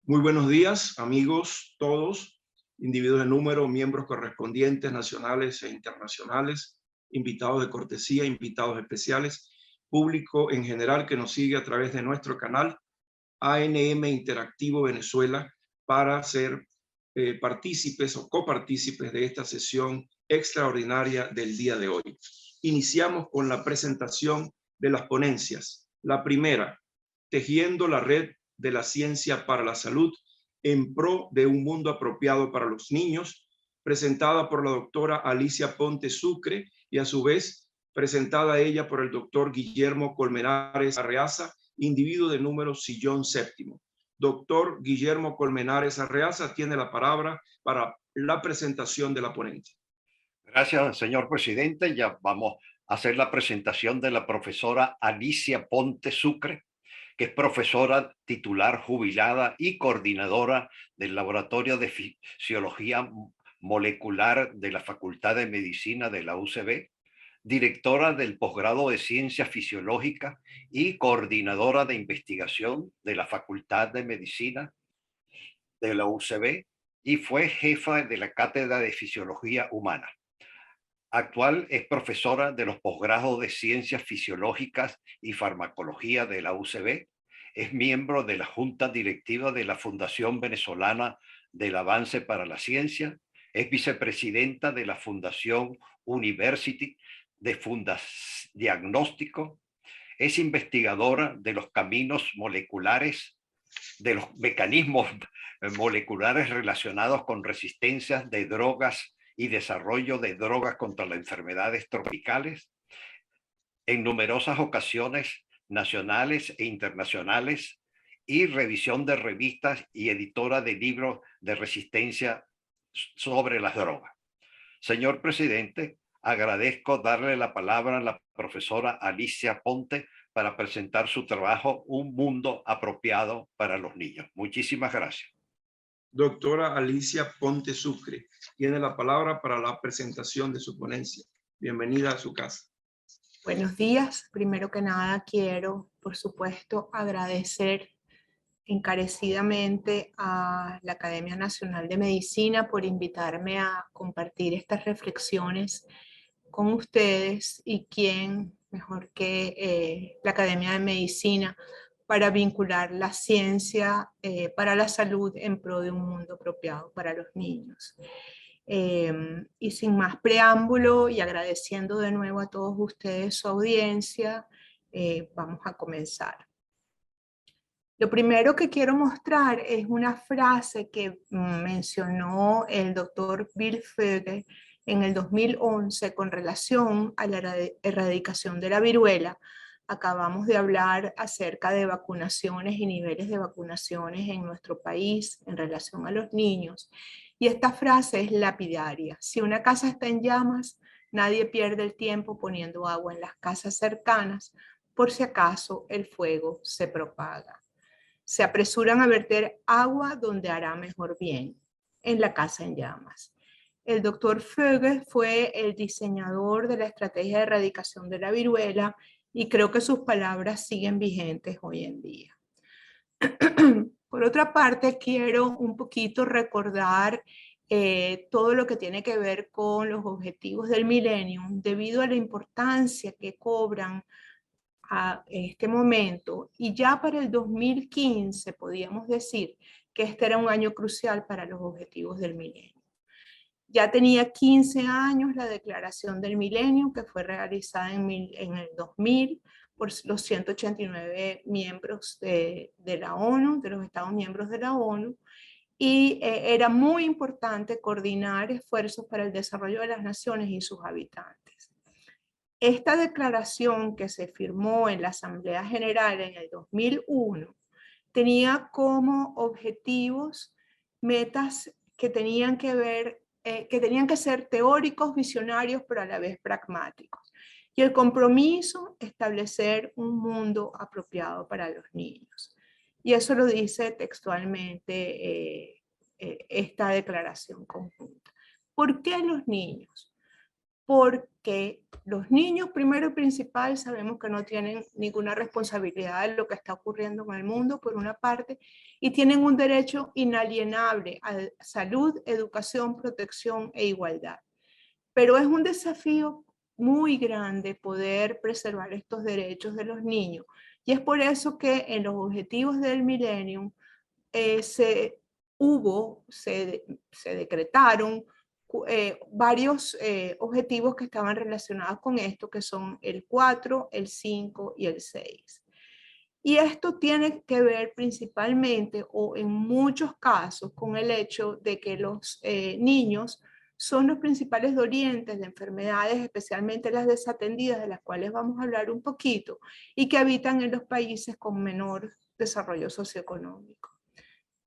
Muy buenos días, amigos todos, individuos de número, miembros correspondientes, nacionales e internacionales, invitados de cortesía, invitados especiales, público en general que nos sigue a través de nuestro canal ANM Interactivo Venezuela para ser partícipes o copartícipes de esta sesión extraordinaria del día de hoy. Iniciamos con la presentación de las ponencias. La primera, tejiendo la red de la ciencia para la salud en pro de un mundo apropiado para los niños, presentada por la doctora Alicia Ponte Sucre y a su vez presentada ella por el doctor Guillermo Colmenares Arreaza, individuo de número sillón séptimo. Doctor Guillermo Colmenares Arreaza tiene la palabra para la presentación de la ponencia. Gracias, señor presidente. Ya vamos a hacer la presentación de la profesora Alicia Ponte Sucre, que es profesora titular jubilada y coordinadora del Laboratorio de Fisiología Molecular de la Facultad de Medicina de la UCB, directora del posgrado de Ciencias Fisiológicas y coordinadora de investigación de la Facultad de Medicina de la UCB, y fue jefa de la Cátedra de Fisiología Humana. Actual es profesora de los posgrados de Ciencias Fisiológicas y Farmacología de la UCB. Es miembro de la Junta Directiva de la Fundación Venezolana del Avance para la Ciencia. Es vicepresidenta de la Fundación University de Diagnóstico. Es investigadora de los caminos moleculares, de los mecanismos moleculares relacionados con resistencias de drogas y desarrollo de drogas contra las enfermedades tropicales. En numerosas ocasiones nacionales e internacionales, y revisión de revistas y editora de libros de resistencia sobre las drogas. Señor presidente, agradezco darle la palabra a la profesora Alicia Ponte para presentar su trabajo Un mundo apropiado para los niños. Muchísimas gracias. Doctora Alicia Ponte Sucre tiene la palabra para la presentación de su ponencia. Bienvenida a su casa. Buenos días. Primero que nada quiero, por supuesto, agradecer encarecidamente a la Academia Nacional de Medicina por invitarme a compartir estas reflexiones con ustedes, y quién mejor que la Academia de Medicina para vincular la ciencia para la salud en pro de un mundo apropiado para los niños. Y sin más preámbulo y agradeciendo de nuevo a todos ustedes su audiencia, vamos a comenzar. Lo primero que quiero mostrar es una frase que mencionó el doctor Bill Foege en el 2011 con relación a la erradicación de la viruela. Acabamos de hablar acerca de vacunaciones y niveles de vacunaciones en nuestro país en relación a los niños. Y esta frase es lapidaria. Si una casa está en llamas, nadie pierde el tiempo poniendo agua en las casas cercanas, por si acaso el fuego se propaga. Se apresuran a verter agua donde hará mejor bien, en la casa en llamas. El doctor Foege fue el diseñador de la estrategia de erradicación de la viruela y creo que sus palabras siguen vigentes hoy en día. Por otra parte, quiero un poquito recordar todo lo que tiene que ver con los objetivos del milenio, debido a la importancia que cobran a este momento, y ya para el 2015 podíamos decir que este era un año crucial para los objetivos del milenio. Ya tenía 15 años la declaración del milenio, que fue realizada en el 2000 por los 189 miembros de la ONU, de los Estados miembros de la ONU, y era muy importante coordinar esfuerzos para el desarrollo de las naciones y sus habitantes. Esta declaración, que se firmó en la Asamblea General en el 2001, tenía como objetivos metas que tenían que ver, que tenían que ser teóricos, visionarios, pero a la vez pragmáticos. Y el compromiso, establecer un mundo apropiado para los niños. Y eso lo dice textualmente esta declaración conjunta. ¿Por qué los niños? porque los niños, primero y principal, sabemos que no tienen ninguna responsabilidad de lo que está ocurriendo en el mundo, por una parte, y tienen un derecho inalienable a salud, educación, protección e igualdad. Pero es un desafío muy grande poder preservar estos derechos de los niños, y es por eso que en los objetivos del Millennium se decretaron varios objetivos que estaban relacionados con esto, que son el 4, el 5 y el 6. Y esto tiene que ver principalmente, o en muchos casos, con el hecho de que los niños son los principales dolientes de enfermedades, especialmente las desatendidas, de las cuales vamos a hablar un poquito, y que habitan en los países con menor desarrollo socioeconómico.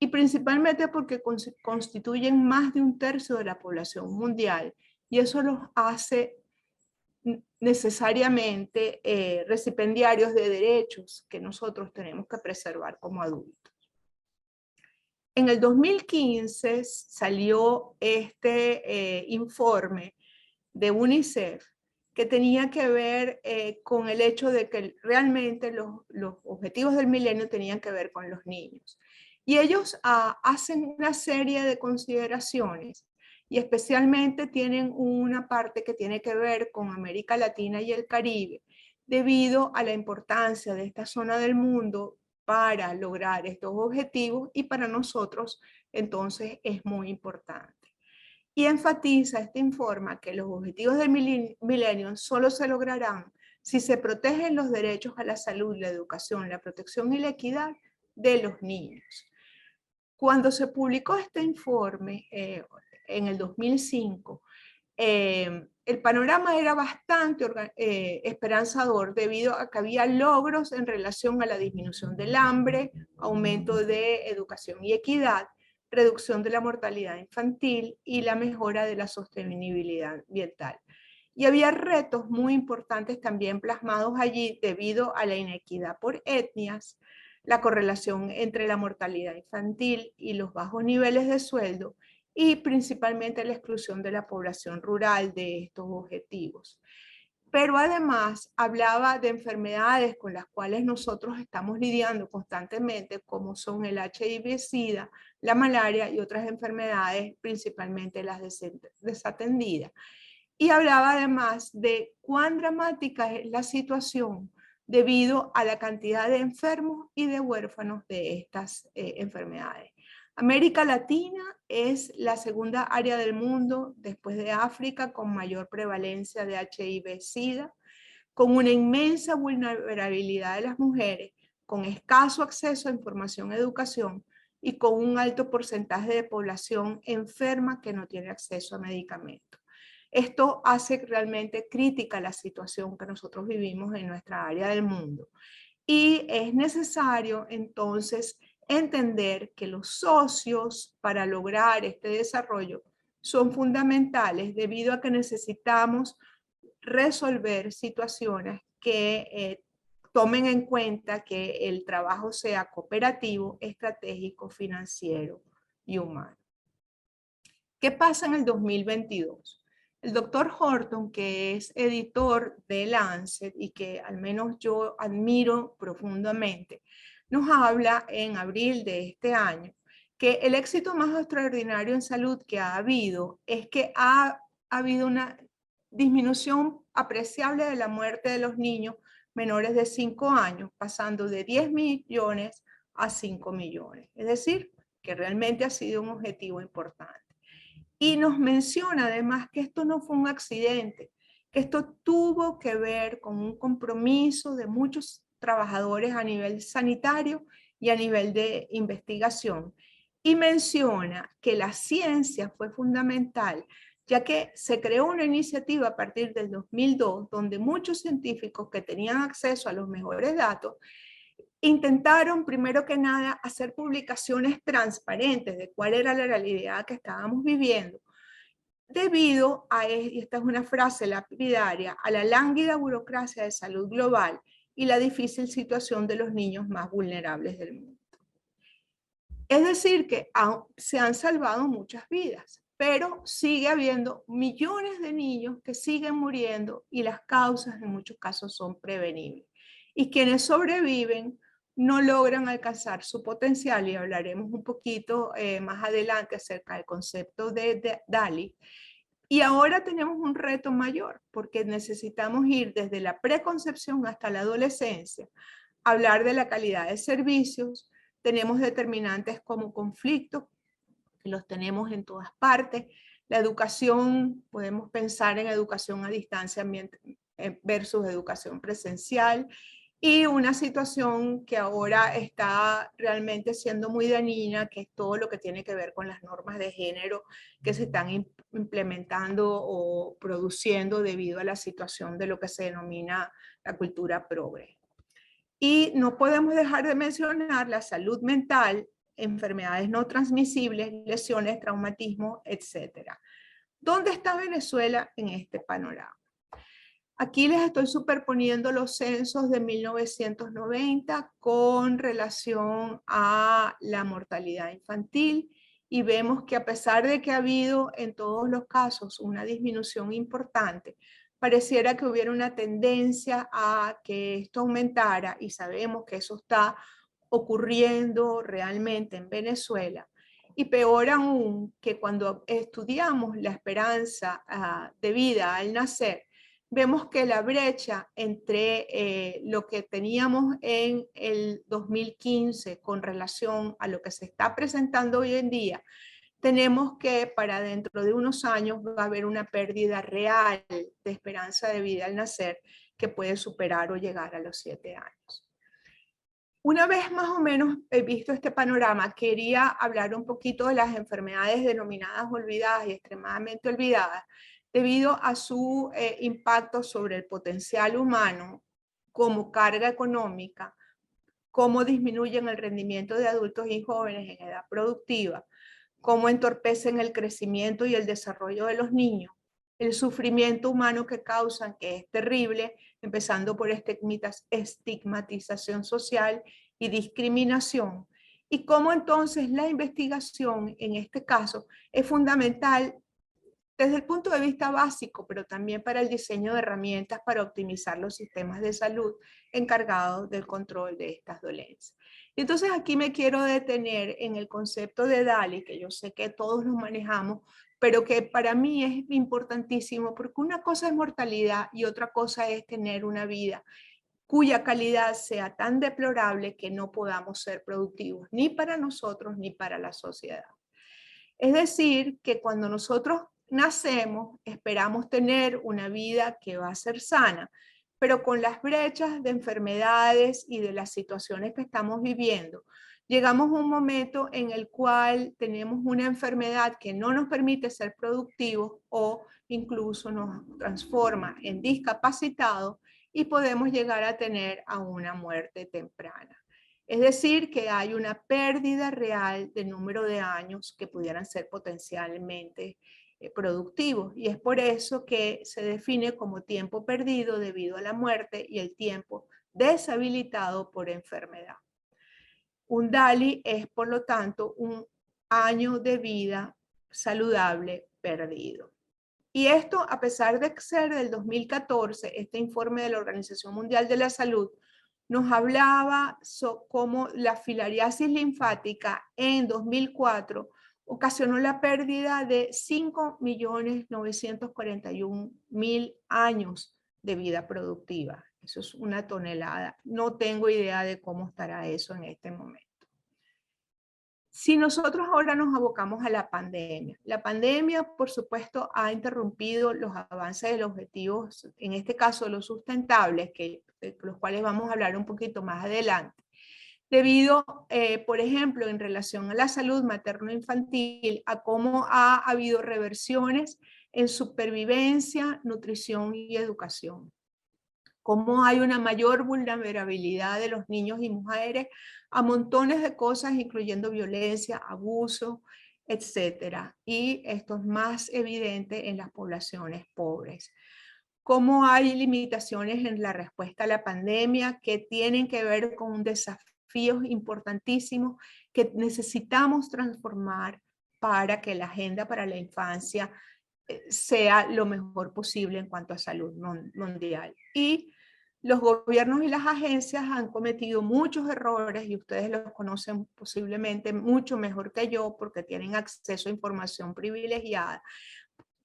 Y principalmente porque constituyen más de 1/3 de la población mundial, y eso los hace necesariamente recipendiarios de derechos que nosotros tenemos que preservar como adultos. En el 2015 salió este informe de UNICEF que tenía que ver con el hecho de que realmente los objetivos del milenio tenían que ver con los niños. Y ellos hacen una serie de consideraciones, y especialmente tienen una parte que tiene que ver con América Latina y el Caribe, debido a la importancia de esta zona del mundo para lograr estos objetivos, y para nosotros entonces es muy importante. Y enfatiza este informe que los objetivos del milenio solo se lograrán si se protegen los derechos a la salud, la educación, la protección y la equidad de los niños. Cuando se publicó este informe en el 2005, el panorama era bastante esperanzador, debido a que había logros en relación a la disminución del hambre, aumento de educación y equidad, reducción de la mortalidad infantil y la mejora de la sostenibilidad ambiental. Y había retos muy importantes también plasmados allí, debido a la inequidad por etnias, la correlación entre la mortalidad infantil y los bajos niveles de sueldo, y principalmente la exclusión de la población rural de estos objetivos. Pero además hablaba de enfermedades con las cuales nosotros estamos lidiando constantemente, como son el HIV-Sida, la malaria y otras enfermedades, principalmente las desatendidas. Y hablaba además de cuán dramática es la situación debido a la cantidad de enfermos y de huérfanos de estas enfermedades. América Latina es la segunda área del mundo, después de África, con mayor prevalencia de HIV-Sida, con una inmensa vulnerabilidad de las mujeres, con escaso acceso a información y educación, y con un alto porcentaje de población enferma que no tiene acceso a medicamentos. Esto hace realmente crítica la situación que nosotros vivimos en nuestra área del mundo. Y es necesario entonces entender que los socios para lograr este desarrollo son fundamentales, debido a que necesitamos resolver situaciones que tomen en cuenta que el trabajo sea cooperativo, estratégico, financiero y humano. ¿Qué pasa en el 2022? El doctor Horton, que es editor de Lancet y que al menos yo admiro profundamente, nos habla en abril de este año que el éxito más extraordinario en salud que ha habido es que ha habido una disminución apreciable de la muerte de los niños menores de 5 años, pasando de 10 millones a 5 millones. Es decir, que realmente ha sido un objetivo importante. Y nos menciona además que esto no fue un accidente, que esto tuvo que ver con un compromiso de muchos trabajadores a nivel sanitario y a nivel de investigación. Y menciona que la ciencia fue fundamental, ya que se creó una iniciativa a partir del 2002, donde muchos científicos que tenían acceso a los mejores datos intentaron, primero que nada, hacer publicaciones transparentes de cuál era la realidad que estábamos viviendo, debido a, y esta es una frase lapidaria, a la lánguida burocracia de salud global y la difícil situación de los niños más vulnerables del mundo. Es decir, que se han salvado muchas vidas, pero sigue habiendo millones de niños que siguen muriendo y las causas en muchos casos son prevenibles. Y quienes sobreviven no logran alcanzar su potencial, y hablaremos un poquito más adelante acerca del concepto de DALI. Y ahora tenemos un reto mayor, porque necesitamos ir desde la preconcepción hasta la adolescencia, hablar de la calidad de servicios. Tenemos determinantes como conflictos, que los tenemos en todas partes. La educación, podemos pensar en educación a distancia versus educación presencial, y una situación que ahora está realmente siendo muy dañina, que es todo lo que tiene que ver con las normas de género que se están implementando o produciendo debido a la situación de lo que se denomina la cultura progre. Y no podemos dejar de mencionar la salud mental, enfermedades no transmisibles, lesiones, traumatismo, etc. ¿Dónde está Venezuela en este panorama? Aquí les estoy superponiendo los censos de 1990 con relación a la mortalidad infantil, y vemos que a pesar de que ha habido en todos los casos una disminución importante, pareciera que hubiera una tendencia a que esto aumentara, y sabemos que eso está ocurriendo realmente en Venezuela. Y peor aún, que cuando estudiamos la esperanza de vida al nacer, vemos que la brecha entre lo que teníamos en el 2015 con relación a lo que se está presentando hoy en día, tenemos que para dentro de unos años va a haber una pérdida real de esperanza de vida al nacer que puede superar o llegar a los 7 años. Una vez más o menos he visto este panorama, quería hablar un poquito de las enfermedades denominadas olvidadas y extremadamente olvidadas, debido a su impacto sobre el potencial humano como carga económica, cómo disminuyen el rendimiento de adultos y jóvenes en edad productiva, cómo entorpecen el crecimiento y el desarrollo de los niños, el sufrimiento humano que causan, que es terrible, empezando por estigmatización social y discriminación, y cómo entonces la investigación en este caso es fundamental desde el punto de vista básico, pero también para el diseño de herramientas para optimizar los sistemas de salud encargados del control de estas dolencias. Entonces aquí me quiero detener en el concepto de DALI, que yo sé que todos lo manejamos, pero que para mí es importantísimo, porque una cosa es mortalidad y otra cosa es tener una vida cuya calidad sea tan deplorable que no podamos ser productivos, ni para nosotros ni para la sociedad. Es decir, que cuando nosotros nacemos, esperamos tener una vida que va a ser sana, pero con las brechas de enfermedades y de las situaciones que estamos viviendo, llegamos a un momento en el cual tenemos una enfermedad que no nos permite ser productivos o incluso nos transforma en discapacitados, y podemos llegar a tener a una muerte temprana. Es decir, que hay una pérdida real del número de años que pudieran ser potencialmente productivos, y es por eso que se define como tiempo perdido debido a la muerte y el tiempo deshabilitado por enfermedad. Un DALI es, por lo tanto, un año de vida saludable perdido. Y esto, a pesar de ser del 2014, este informe de la Organización Mundial de la Salud nos hablaba cómo la filariasis linfática en 2004 ocasionó la pérdida de 5.941.000 años de vida productiva. Eso es una tonelada. No tengo idea de cómo estará eso en este momento. Si nosotros ahora nos abocamos a la pandemia, por supuesto, ha interrumpido los avances de los objetivos, en este caso los sustentables, de los cuales vamos a hablar un poquito más adelante, debido, por ejemplo, en relación a la salud materno-infantil, a cómo ha habido reversiones en supervivencia, nutrición y educación. Cómo hay una mayor vulnerabilidad de los niños y mujeres a montones de cosas, incluyendo violencia, abuso, etcétera. Y esto es más evidente en las poblaciones pobres. Cómo hay limitaciones en la respuesta a la pandemia que tienen que ver con desafíos importantísimos que necesitamos transformar para que la agenda para la infancia sea lo mejor posible en cuanto a salud mundial. Y los gobiernos y las agencias han cometido muchos errores y ustedes los conocen posiblemente mucho mejor que yo porque tienen acceso a información privilegiada,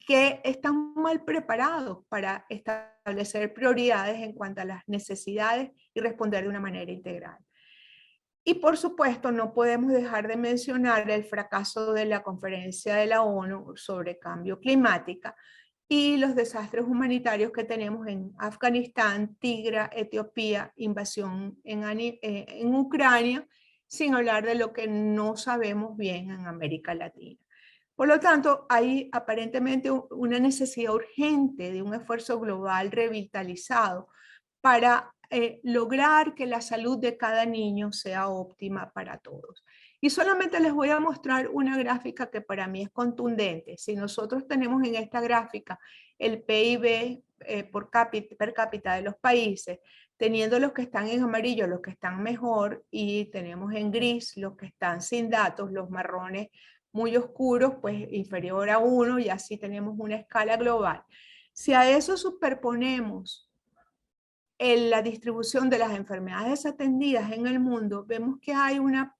que están mal preparados para establecer prioridades en cuanto a las necesidades y responder de una manera integral. Y por supuesto, no podemos dejar de mencionar el fracaso de la conferencia de la ONU sobre cambio climático y los desastres humanitarios que tenemos en Afganistán, Tigre, Etiopía, invasión en Ucrania, sin hablar de lo que no sabemos bien en América Latina. Por lo tanto, hay aparentemente una necesidad urgente de un esfuerzo global revitalizado para lograr que la salud de cada niño sea óptima para todos. Y solamente les voy a mostrar una gráfica que para mí es contundente. Si nosotros tenemos en esta gráfica el PIB per cápita de los países, teniendo los que están en amarillo, los que están mejor, y tenemos en gris los que están sin datos, los marrones muy oscuros, pues inferior a 1, y así tenemos una escala global. Si a eso superponemos en la distribución de las enfermedades desatendidas en el mundo, vemos que hay una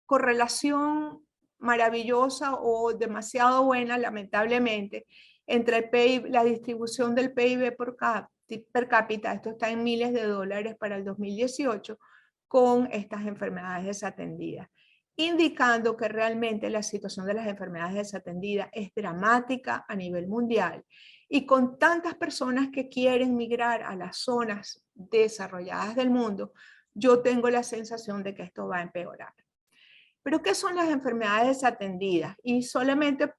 correlación maravillosa o demasiado buena, lamentablemente, entre el PIB, la distribución del PIB per cápita, esto está en miles de dólares para el 2018, con estas enfermedades desatendidas, indicando que realmente la situación de las enfermedades desatendidas es dramática a nivel mundial. Y con tantas personas que quieren migrar a las zonas desarrolladas del mundo, yo tengo la sensación de que esto va a empeorar. ¿Pero qué son las enfermedades desatendidas? Y solamente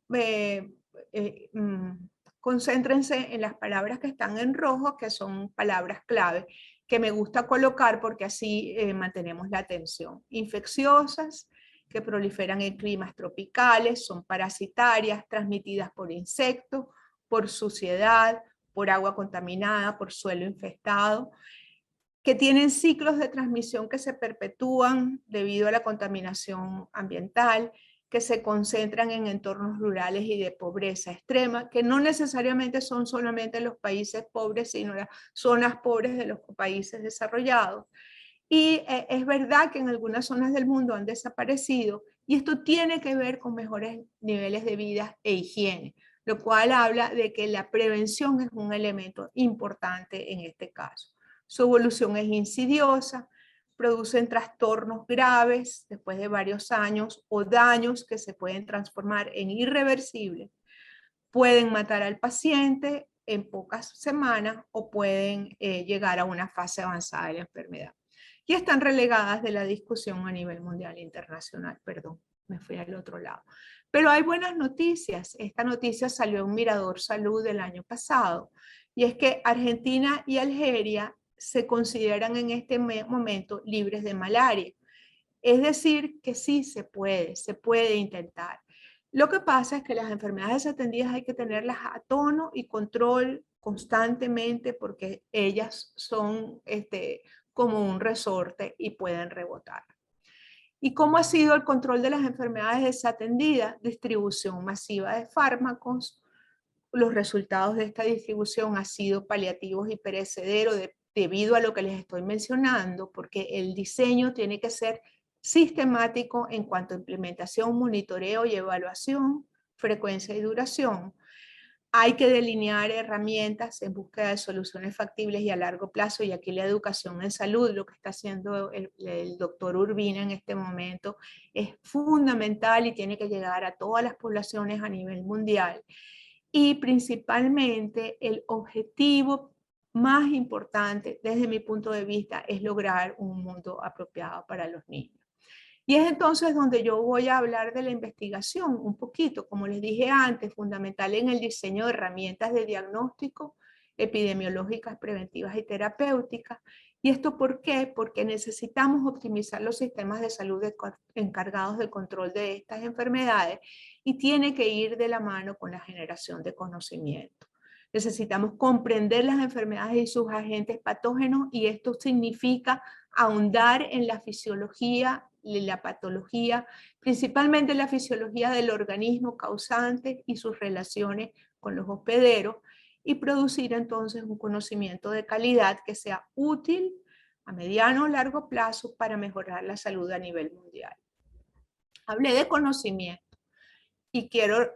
concéntrense en las palabras que están en rojo, que son palabras clave, que me gusta colocar porque así mantenemos la atención. Infecciosas, que proliferan en climas tropicales, son parasitarias, transmitidas por insectos, por suciedad, por agua contaminada, por suelo infestado, que tienen ciclos de transmisión que se perpetúan debido a la contaminación ambiental, que se concentran en entornos rurales y de pobreza extrema, que no necesariamente son solamente los países pobres, sino las zonas pobres de los países desarrollados. Y es verdad que en algunas zonas del mundo han desaparecido, y esto tiene que ver con mejores niveles de vida e higiene, lo cual habla de que la prevención es un elemento importante en este caso. Su evolución es insidiosa, producen trastornos graves después de varios años o daños que se pueden transformar en irreversibles. Pueden matar al paciente en pocas semanas o pueden llegar a una fase avanzada de la enfermedad. Y están relegadas de la discusión a nivel mundial e internacional. Perdón, me fui al otro lado. Pero hay buenas noticias. Esta noticia salió en Mirador Salud del año pasado. Y es que Argentina y Algeria se consideran en este momento libres de malaria. Es decir, que sí se puede intentar. Lo que pasa es que las enfermedades desatendidas hay que tenerlas a tono y control constantemente porque ellas son como un resorte y pueden rebotar. ¿Y cómo ha sido el control de las enfermedades desatendidas? Distribución masiva de fármacos. Los resultados de esta distribución han sido paliativos y perecederos debido a lo que les estoy mencionando, porque el diseño tiene que ser sistemático en cuanto a implementación, monitoreo y evaluación, frecuencia y duración. Hay que delinear herramientas en búsqueda de soluciones factibles y a largo plazo, y aquí la educación en salud, lo que está haciendo el doctor Urbina en este momento, es fundamental y tiene que llegar a todas las poblaciones a nivel mundial. Y principalmente el objetivo más importante desde mi punto de vista es lograr un mundo apropiado para los niños. Y es entonces donde yo voy a hablar de la investigación un poquito, como les dije antes, fundamental en el diseño de herramientas de diagnóstico, epidemiológicas, preventivas y terapéuticas. ¿Y esto por qué? Porque necesitamos optimizar los sistemas de salud encargados del control de estas enfermedades y tiene que ir de la mano con la generación de conocimiento. Necesitamos comprender las enfermedades y sus agentes patógenos, y esto significa ahondar en la fisiología la patología, principalmente la fisiología del organismo causante y sus relaciones con los hospederos, y producir entonces un conocimiento de calidad que sea útil a mediano o largo plazo para mejorar la salud a nivel mundial. Hablé de conocimiento y quiero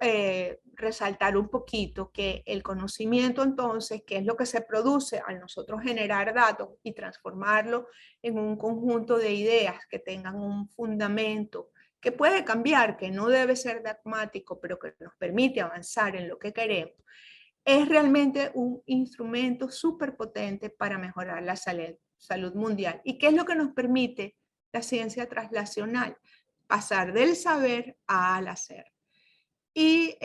resaltar un poquito que el conocimiento entonces, que es lo que se produce al nosotros generar datos y transformarlo en un conjunto de ideas que tengan un fundamento, que puede cambiar, que no debe ser dogmático, pero que nos permite avanzar en lo que queremos, es realmente un instrumento súper potente para mejorar la salud mundial. ¿Y qué es lo que nos permite la ciencia translacional? Pasar del saber al hacer. Y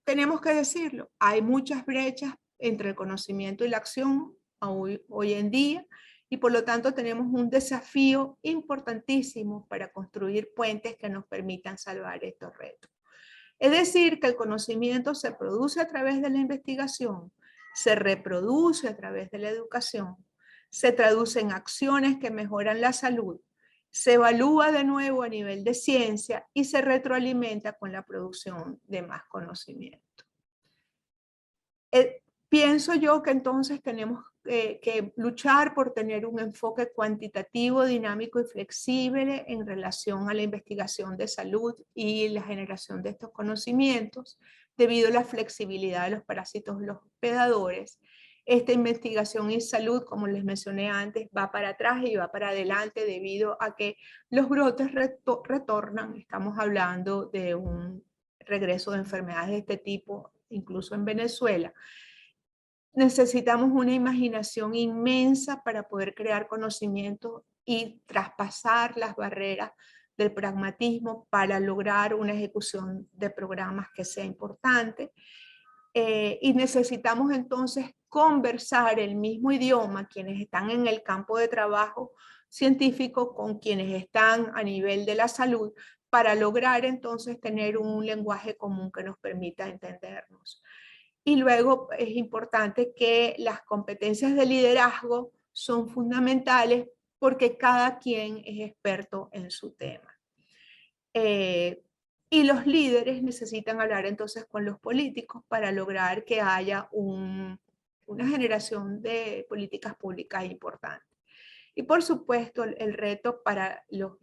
tenemos que decirlo, hay muchas brechas entre el conocimiento y la acción hoy en día, y por lo tanto tenemos un desafío importantísimo para construir puentes que nos permitan salvar estos retos. Es decir, que el conocimiento se produce a través de la investigación, se reproduce a través de la educación, se traduce en acciones que mejoran la salud, se evalúa de nuevo a nivel de ciencia y se retroalimenta con la producción de más conocimiento. Pienso yo que entonces tenemos que luchar por tener un enfoque cuantitativo, dinámico y flexible en relación a la investigación de salud y la generación de estos conocimientos, debido a la flexibilidad de los parásitos y los hospedadores. Esta investigación en salud, como les mencioné antes, va para atrás y va para adelante debido a que los brotes retornan. Estamos hablando de un regreso de enfermedades de este tipo, incluso en Venezuela. Necesitamos una imaginación inmensa para poder crear conocimiento y traspasar las barreras del pragmatismo para lograr una ejecución de programas que sea importante. Y necesitamos entonces conversar el mismo idioma, quienes están en el campo de trabajo científico con quienes están a nivel de la salud, para lograr entonces tener un lenguaje común que nos permita entendernos. Y luego es importante que las competencias de liderazgo son fundamentales porque cada quien es experto en su tema. Y los líderes necesitan hablar entonces con los políticos para lograr que haya una generación de políticas públicas importantes. Y por supuesto, el reto para los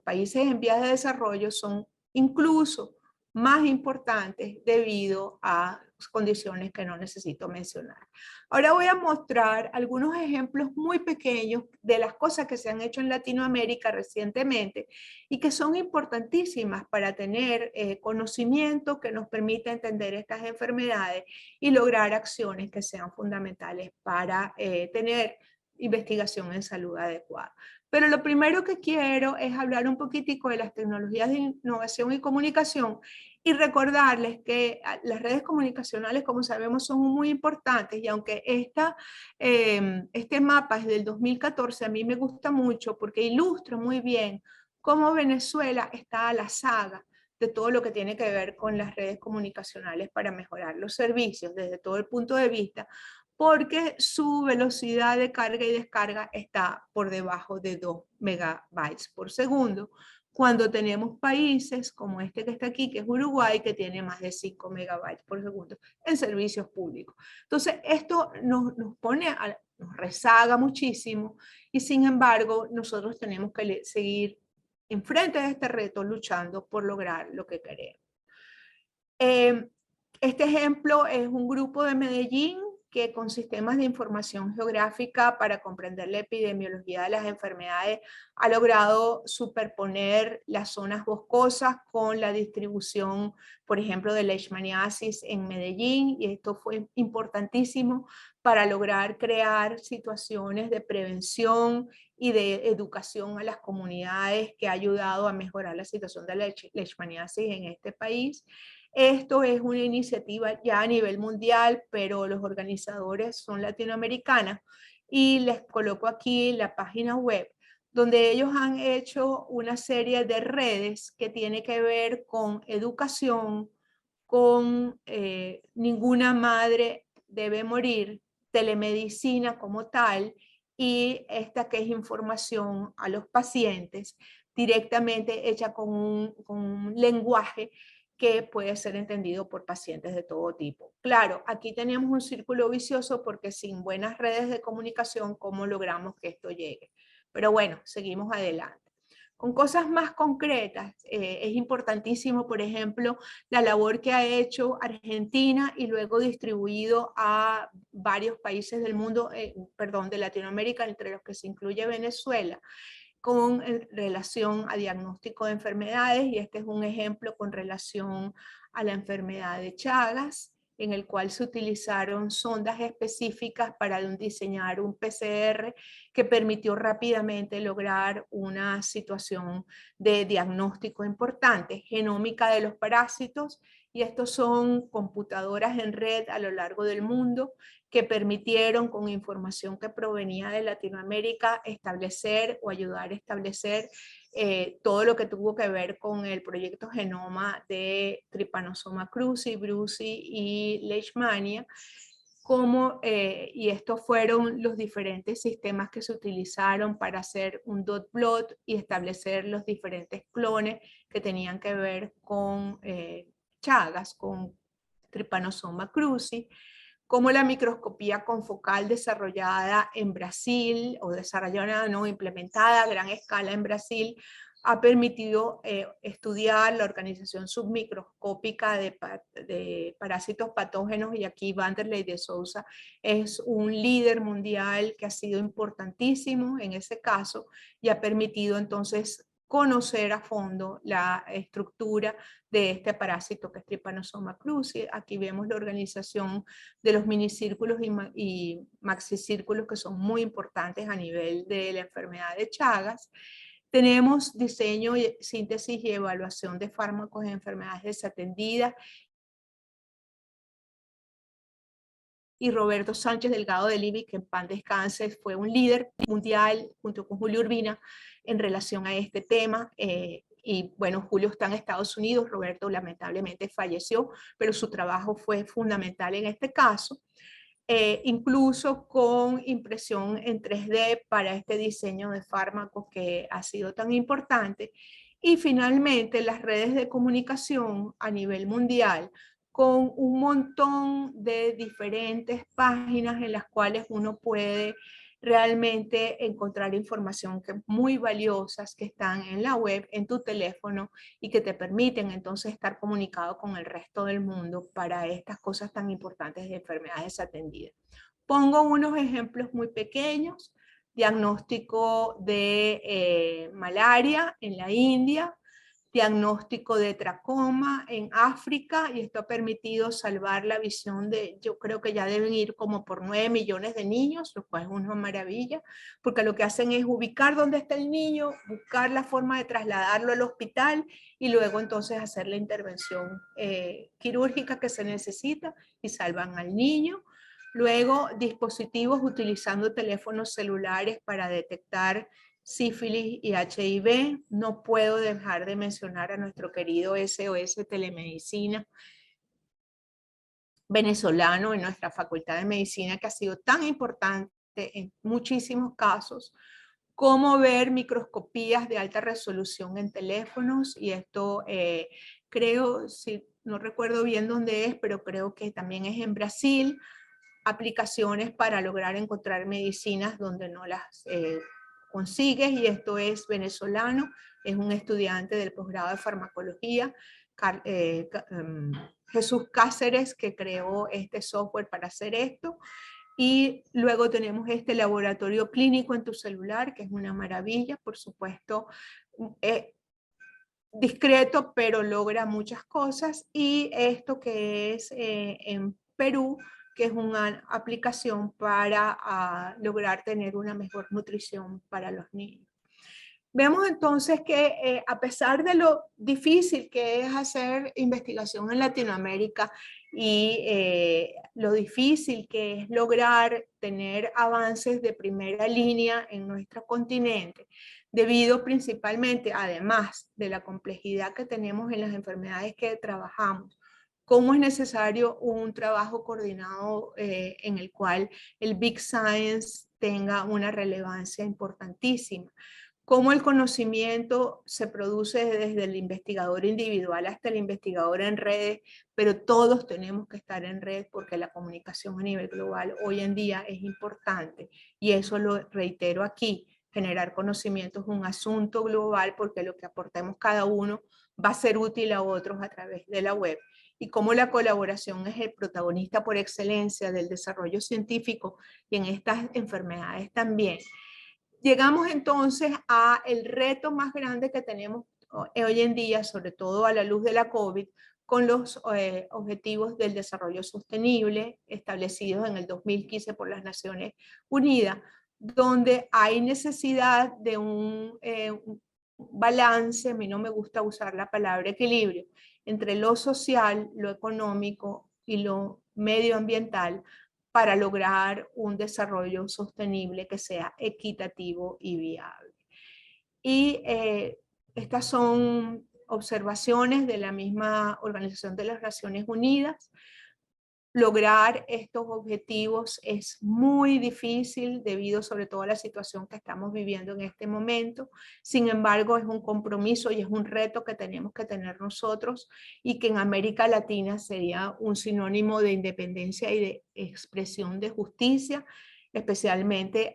países en vías de desarrollo son incluso más importantes debido a condiciones que no necesito mencionar. Ahora voy a mostrar algunos ejemplos muy pequeños de las cosas que se han hecho en Latinoamérica recientemente y que son importantísimas para tener conocimiento que nos permita entender estas enfermedades y lograr acciones que sean fundamentales para tener investigación en salud adecuada. Pero lo primero que quiero es hablar un poquitico de las tecnologías de innovación y comunicación y recordarles que las redes comunicacionales, como sabemos, son muy importantes, y aunque este mapa es del 2014, a mí me gusta mucho porque ilustra muy bien cómo Venezuela está a la saga de todo lo que tiene que ver con las redes comunicacionales para mejorar los servicios desde todo el punto de vista, porque su velocidad de carga y descarga está por debajo de 2 megabytes por segundo, cuando tenemos países como este que está aquí, que es Uruguay, que tiene más de 5 megabytes por segundo en servicios públicos. Entonces, esto nos rezaga muchísimo, y sin embargo, nosotros tenemos que seguir enfrente de este reto luchando por lograr lo que queremos. Este ejemplo es un grupo de Medellín que con sistemas de información geográfica para comprender la epidemiología de las enfermedades ha logrado superponer las zonas boscosas con la distribución, por ejemplo, de leishmaniasis en Medellín, y esto fue importantísimo para lograr crear situaciones de prevención y de educación a las comunidades, que ha ayudado a mejorar la situación de la leishmaniasis en este país. Esto es una iniciativa ya a nivel mundial, pero los organizadores son latinoamericanos, y les coloco aquí la página web donde ellos han hecho una serie de redes que tiene que ver con educación, con ninguna madre debe morir, telemedicina como tal, y esta que es información a los pacientes. directamente hecha con un lenguaje que puede ser entendido por pacientes de todo tipo. Claro, aquí tenemos un círculo vicioso porque sin buenas redes de comunicación, ¿cómo logramos que esto llegue? Pero bueno, seguimos adelante. Con cosas más concretas, es importantísimo, por ejemplo, la labor que ha hecho Argentina y luego distribuido a varios países del mundo, perdón, de Latinoamérica, entre los que se incluye Venezuela, con relación a diagnóstico de enfermedades, y este es un ejemplo con relación a la enfermedad de Chagas, en el cual se utilizaron sondas específicas para diseñar un PCR que permitió rápidamente lograr una situación de diagnóstico importante, genómica de los parásitos, y estos son computadoras en red a lo largo del mundo que permitieron, con información que provenía de Latinoamérica, establecer o ayudar a establecer todo lo que tuvo que ver con el proyecto Genoma de Trypanosoma cruzi, brucei y leishmania, y estos fueron los diferentes sistemas que se utilizaron para hacer un dot plot y establecer los diferentes clones que tenían que ver con Chagas, con Trypanosoma cruzi, como la microscopía confocal desarrollada en Brasil, o desarrollada, no, implementada a gran escala en Brasil, ha permitido estudiar la organización submicroscópica de parásitos patógenos, y aquí Vanderlei de Souza es un líder mundial que ha sido importantísimo en ese caso y ha permitido entonces conocer a fondo la estructura de este parásito que es Trypanosoma cruzi. Aquí vemos la organización de los minicírculos y maxicírculos, que son muy importantes a nivel de la enfermedad de Chagas. Tenemos diseño, síntesis y evaluación de fármacos en enfermedades desatendidas. Y Roberto Sánchez Delgado de Libby, que en paz descanse, fue un líder mundial junto con Julio Urbina en relación a este tema. Y bueno, Julio está en Estados Unidos, Roberto lamentablemente falleció, pero su trabajo fue fundamental en este caso. Incluso con impresión en 3D para este diseño de fármacos que ha sido tan importante. Y finalmente las redes de comunicación a nivel mundial, con un montón de diferentes páginas en las cuales uno puede realmente encontrar información muy valiosas que están en la web, en tu teléfono, y que te permiten entonces estar comunicado con el resto del mundo para estas cosas tan importantes de enfermedades desatendidas. Pongo unos ejemplos muy pequeños: diagnóstico de malaria en la India, diagnóstico de tracoma en África, y esto ha permitido salvar la visión de, yo creo que ya deben ir como por 9 millones de niños, lo cual es una maravilla, porque lo que hacen es ubicar dónde está el niño, buscar la forma de trasladarlo al hospital y luego entonces hacer la intervención quirúrgica que se necesita y salvan al niño. Luego, dispositivos utilizando teléfonos celulares para detectar sífilis y HIV. No puedo dejar de mencionar a nuestro querido SOS Telemedicina venezolano en nuestra Facultad de Medicina, que ha sido tan importante en muchísimos casos, como ver microscopías de alta resolución en teléfonos, y esto creo, si no recuerdo bien dónde es, pero creo que también es en Brasil, aplicaciones para lograr encontrar medicinas donde no las consigues, y esto es venezolano, es un estudiante del posgrado de farmacología, Jesús Cáceres, que creó este software para hacer esto. Y luego tenemos este laboratorio clínico en tu celular, que es una maravilla, por supuesto, discreto, pero logra muchas cosas. Y esto que es en Perú, que es una aplicación para lograr tener una mejor nutrición para los niños. Vemos entonces que a pesar de lo difícil que es hacer investigación en Latinoamérica y lo difícil que es lograr tener avances de primera línea en nuestro continente, debido principalmente, además de la complejidad que tenemos en las enfermedades que trabajamos, cómo es necesario un trabajo coordinado en el cual el Big Science tenga una relevancia importantísima. cómo el conocimiento se produce desde el investigador individual hasta el investigador en redes, pero todos tenemos que estar en red porque la comunicación a nivel global hoy en día es importante. Y eso lo reitero aquí, generar conocimiento es un asunto global porque lo que aportemos cada uno va a ser útil a otros a través de la web. Y cómo la colaboración es el protagonista por excelencia del desarrollo científico y en estas enfermedades también. Llegamos entonces a el reto más grande que tenemos hoy en día, sobre todo a la luz de la COVID, con los objetivos del desarrollo sostenible establecidos en el 2015 por las Naciones Unidas, donde hay necesidad de un balance, a mí no me gusta usar la palabra equilibrio, entre lo social, lo económico y lo medioambiental, para lograr un desarrollo sostenible que sea equitativo y viable. Y estas son observaciones de la misma Organización de las Naciones Unidas. Lograr estos objetivos es muy difícil debido sobre todo a la situación que estamos viviendo en este momento. Sin embargo, es un compromiso y es un reto que tenemos que tener nosotros y que en América Latina sería un sinónimo de independencia y de expresión de justicia, especialmente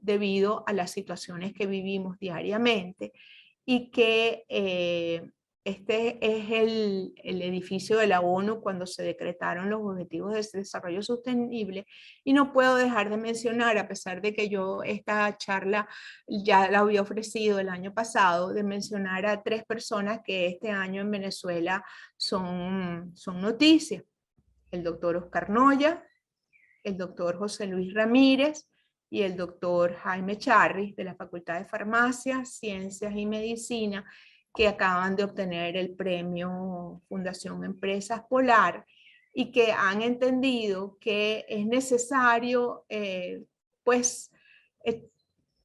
debido a las situaciones que vivimos diariamente y que este es el edificio de la ONU cuando se decretaron los Objetivos de Desarrollo Sostenible, y no puedo dejar de mencionar, a pesar de que yo esta charla ya la había ofrecido el año pasado, de mencionar a 3 personas que este año en Venezuela son noticia: el doctor Oscar Noya, el doctor José Luis Ramírez y el doctor Jaime Charris de la Facultad de Farmacia, Ciencias y Medicina, que acaban de obtener el premio Fundación Empresas Polar y que han entendido que es necesario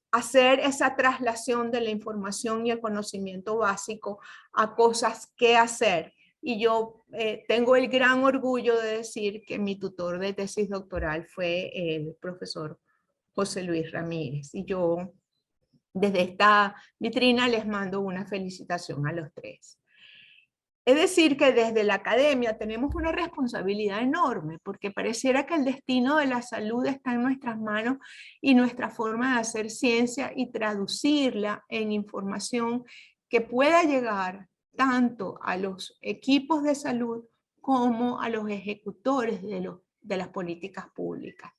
hacer esa traslación de la información y el conocimiento básico a cosas que hacer. Y yo tengo el gran orgullo de decir que mi tutor de tesis doctoral fue el profesor José Luis Ramírez. Y yo desde esta vitrina les mando una felicitación a los 3. Es decir, que desde la academia tenemos una responsabilidad enorme, porque pareciera que el destino de la salud está en nuestras manos y nuestra forma de hacer ciencia y traducirla en información que pueda llegar tanto a los equipos de salud como a los ejecutores de las políticas públicas.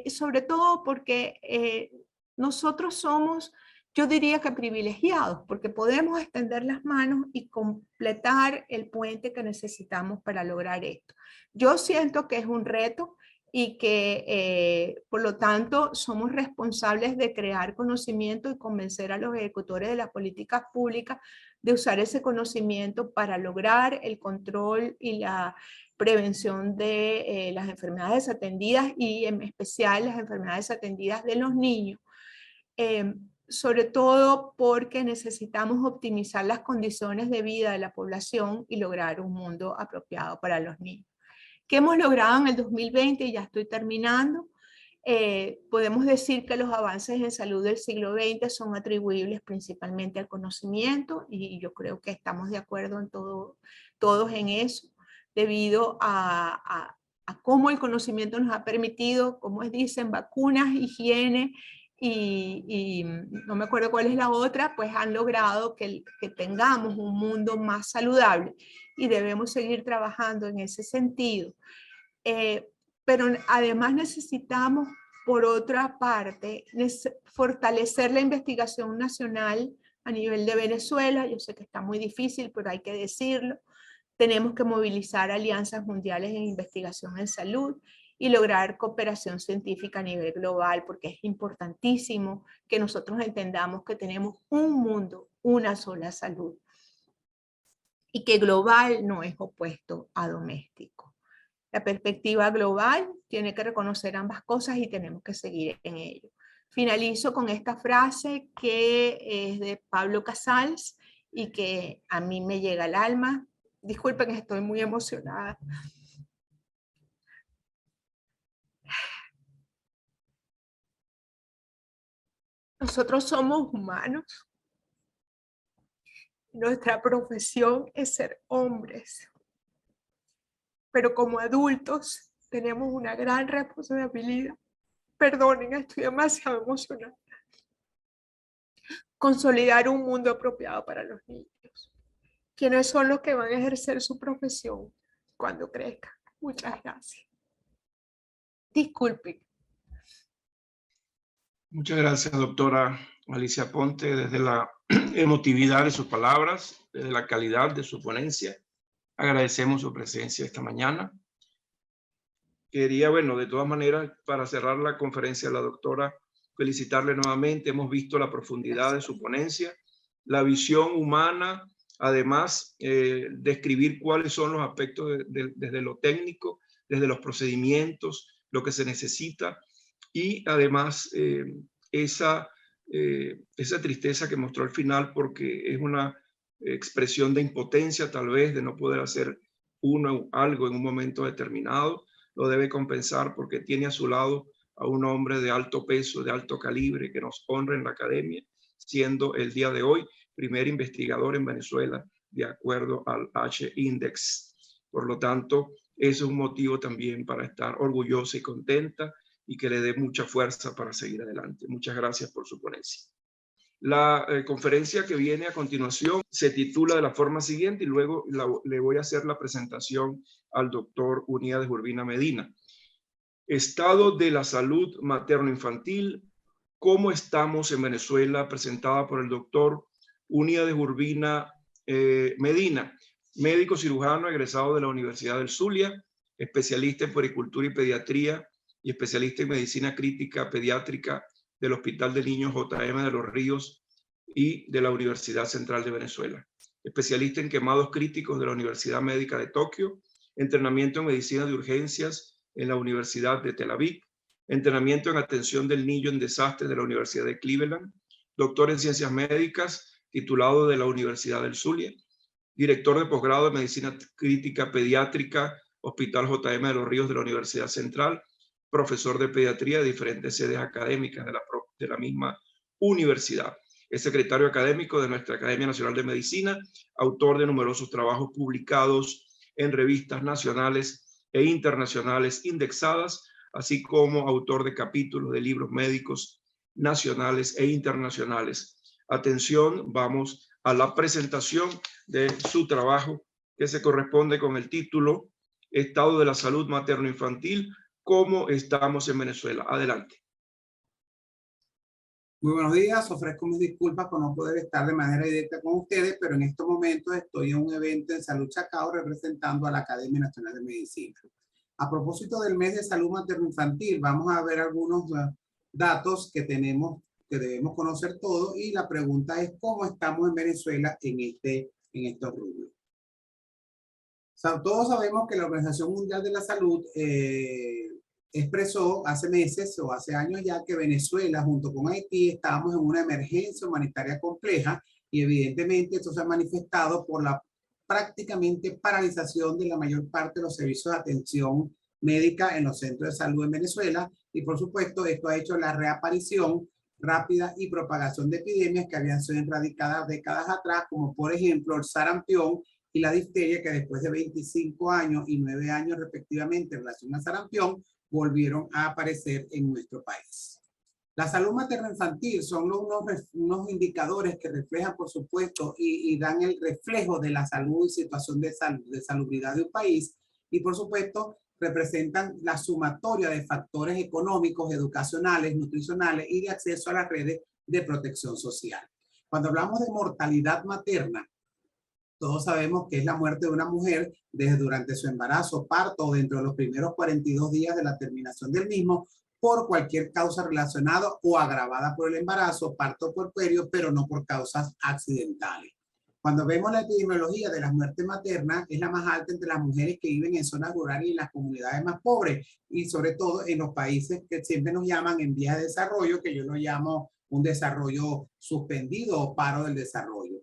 Sobre todo porque nosotros somos, yo diría que privilegiados, porque podemos extender las manos y completar el puente que necesitamos para lograr esto. Yo siento que es un reto y que por lo tanto somos responsables de crear conocimiento y convencer a los ejecutores de las políticas públicas de usar ese conocimiento para lograr el control y la prevención de las enfermedades desatendidas y en especial las enfermedades desatendidas de los niños. Sobre todo porque necesitamos optimizar las condiciones de vida de la población y lograr un mundo apropiado para los niños. ¿Qué hemos logrado en el 2020? Y ya estoy terminando. Podemos decir que los avances en salud del siglo XX son atribuibles principalmente al conocimiento, y yo creo que estamos de acuerdo en todos en eso, debido a cómo el conocimiento nos ha permitido, como dicen, vacunas, higiene, y no me acuerdo cuál es la otra, pues han logrado que tengamos un mundo más saludable y debemos seguir trabajando en ese sentido. Pero además necesitamos, por otra parte, fortalecer la investigación nacional a nivel de Venezuela. Yo sé que está muy difícil, pero hay que decirlo. Tenemos que movilizar alianzas mundiales en investigación en salud y lograr cooperación científica a nivel global, porque es importantísimo que nosotros entendamos que tenemos un mundo, una sola salud, y que global no es opuesto a doméstico. La perspectiva global tiene que reconocer ambas cosas y tenemos que seguir en ello. Finalizo con esta frase que es de Pablo Casals y que a mí me llega al alma. Disculpen, estoy muy emocionada. Nosotros somos humanos. Nuestra profesión es ser hombres, pero como adultos tenemos una gran responsabilidad. Perdonen, estoy demasiado emocionada. Consolidar un mundo apropiado para los niños. ¿Quiénes son los que van a ejercer su profesión cuando crezcan? Muchas gracias. Disculpen. Muchas gracias, doctora Alicia Ponte, desde la emotividad de sus palabras, desde la calidad de su ponencia. Agradecemos su presencia esta mañana. Quería, bueno, de todas maneras, para cerrar la conferencia, la doctora, felicitarle nuevamente. Hemos visto la profundidad de su ponencia, la visión humana, además, describir cuáles son los aspectos desde lo técnico, desde los procedimientos, lo que se necesita, y además esa tristeza que mostró al final, porque es una expresión de impotencia, tal vez, de no poder hacer algo en un momento determinado. Lo debe compensar porque tiene a su lado a un hombre de alto peso, de alto calibre, que nos honra en la academia, siendo el día de hoy primer investigador en Venezuela, de acuerdo al H-Index. Por lo tanto, eso es un motivo también para estar orgullosa y contenta y que le dé mucha fuerza para seguir adelante. Muchas gracias por su ponencia. La conferencia que viene a continuación se titula de la forma siguiente y luego le voy a hacer la presentación al doctor Uníades Urbina Medina. Estado de la salud materno-infantil, ¿cómo estamos en Venezuela? Presentada por el doctor Uníades Urbina Medina, médico cirujano egresado de la Universidad del Zulia, especialista en puericultura y pediatría y especialista en medicina crítica pediátrica del Hospital de Niños J.M. de los Ríos y de la Universidad Central de Venezuela. Especialista en quemados críticos de la Universidad Médica de Tokio, entrenamiento en medicina de urgencias en la Universidad de Tel Aviv, entrenamiento en atención del niño en desastres de la Universidad de Cleveland, doctor en ciencias médicas, titulado de la Universidad del Zulia, director de posgrado de medicina crítica pediátrica, Hospital J.M. de los Ríos de la Universidad Central, profesor de pediatría de diferentes sedes académicas de la misma universidad. Es secretario académico de nuestra Academia Nacional de Medicina, autor de numerosos trabajos publicados en revistas nacionales e internacionales indexadas, así como autor de capítulos de libros médicos nacionales e internacionales. Atención, vamos a la presentación de su trabajo, que se corresponde con el título Estado de la Salud Materno-Infantil, ¿cómo estamos en Venezuela? Adelante. Muy buenos días, ofrezco mis disculpas por no poder estar de manera directa con ustedes, pero en estos momentos estoy en un evento en Salud Chacao representando a la Academia Nacional de Medicina. A propósito del mes de salud materno-infantil, vamos a ver algunos datos que debemos conocer todos, y la pregunta es ¿cómo estamos en Venezuela en estos rubros? Todos sabemos que la Organización Mundial de la Salud expresó hace meses o hace años ya que Venezuela junto con Haití estábamos en una emergencia humanitaria compleja, y evidentemente esto se ha manifestado por la prácticamente paralización de la mayor parte de los servicios de atención médica en los centros de salud en Venezuela, y por supuesto esto ha hecho la reaparición rápida y propagación de epidemias que habían sido erradicadas décadas atrás, como por ejemplo el sarampión y la difteria, que después de 25 años y 9 años respectivamente en relación al sarampión, volvieron a aparecer en nuestro país. La salud materno-infantil son unos indicadores que reflejan, por supuesto, y dan el reflejo de la salud y situación de salubridad de un país, y por supuesto representan la sumatoria de factores económicos, educacionales, nutricionales y de acceso a las redes de protección social. Cuando hablamos de mortalidad materna, todos sabemos que es la muerte de una mujer durante su embarazo, parto o dentro de los primeros 42 días de la terminación del mismo, por cualquier causa relacionada o agravada por el embarazo, parto puerperio, pero no por causas accidentales. Cuando vemos la epidemiología de las muertes maternas, es la más alta entre las mujeres que viven en zonas rurales y en las comunidades más pobres, y sobre todo en los países que siempre nos llaman en vías de desarrollo, que yo lo llamo un desarrollo suspendido o paro del desarrollo.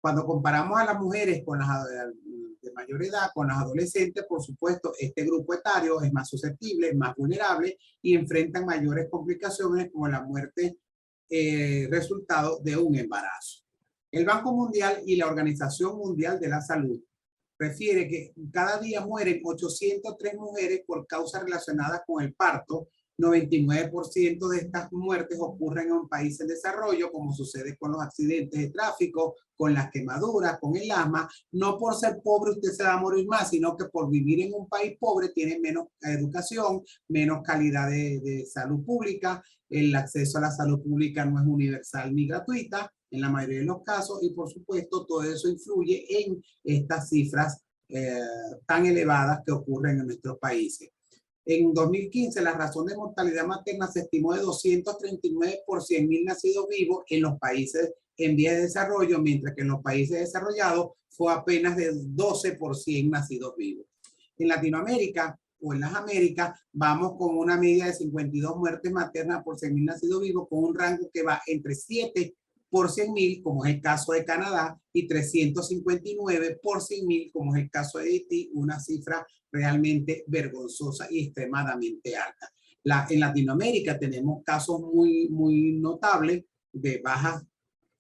Cuando comparamos a las mujeres con las de mayor edad, con las adolescentes, por supuesto, este grupo etario es más susceptible, más vulnerable y enfrentan mayores complicaciones como la muerte resultado de un embarazo. El Banco Mundial y la Organización Mundial de la Salud refiere que cada día mueren 803 mujeres por causas relacionadas con el parto. 99% de estas muertes ocurren en un país en desarrollo, como sucede con los accidentes de tráfico, con las quemaduras, con el asma. No por ser pobre usted se va a morir más, sino que por vivir en un país pobre tiene menos educación, menos calidad de salud pública. El acceso a la salud pública no es universal ni gratuita en la mayoría de los casos, y por supuesto todo eso influye en estas cifras tan elevadas que ocurren en nuestros países. En 2015, la razón de mortalidad materna se estimó de 239 por 100.000 nacidos vivos en los países en vías de desarrollo, mientras que en los países desarrollados fue apenas de 12 por 100 nacidos vivos. En Latinoamérica o en las Américas vamos con una media de 52 muertes maternas por 100.000 nacidos vivos, con un rango que va entre 7 por 100.000, como es el caso de Canadá, y 359 por 100.000, como es el caso de Haití, una cifra realmente vergonzosa y extremadamente alta. En Latinoamérica tenemos casos muy notables de bajas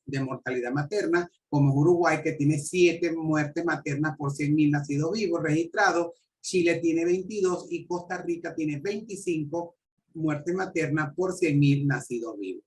de mortalidad materna, como Uruguay, que tiene 7 muertes maternas por 100.000 nacidos vivos registrados, Chile tiene 22 y Costa Rica tiene 25 muertes maternas por 100.000 nacidos vivos.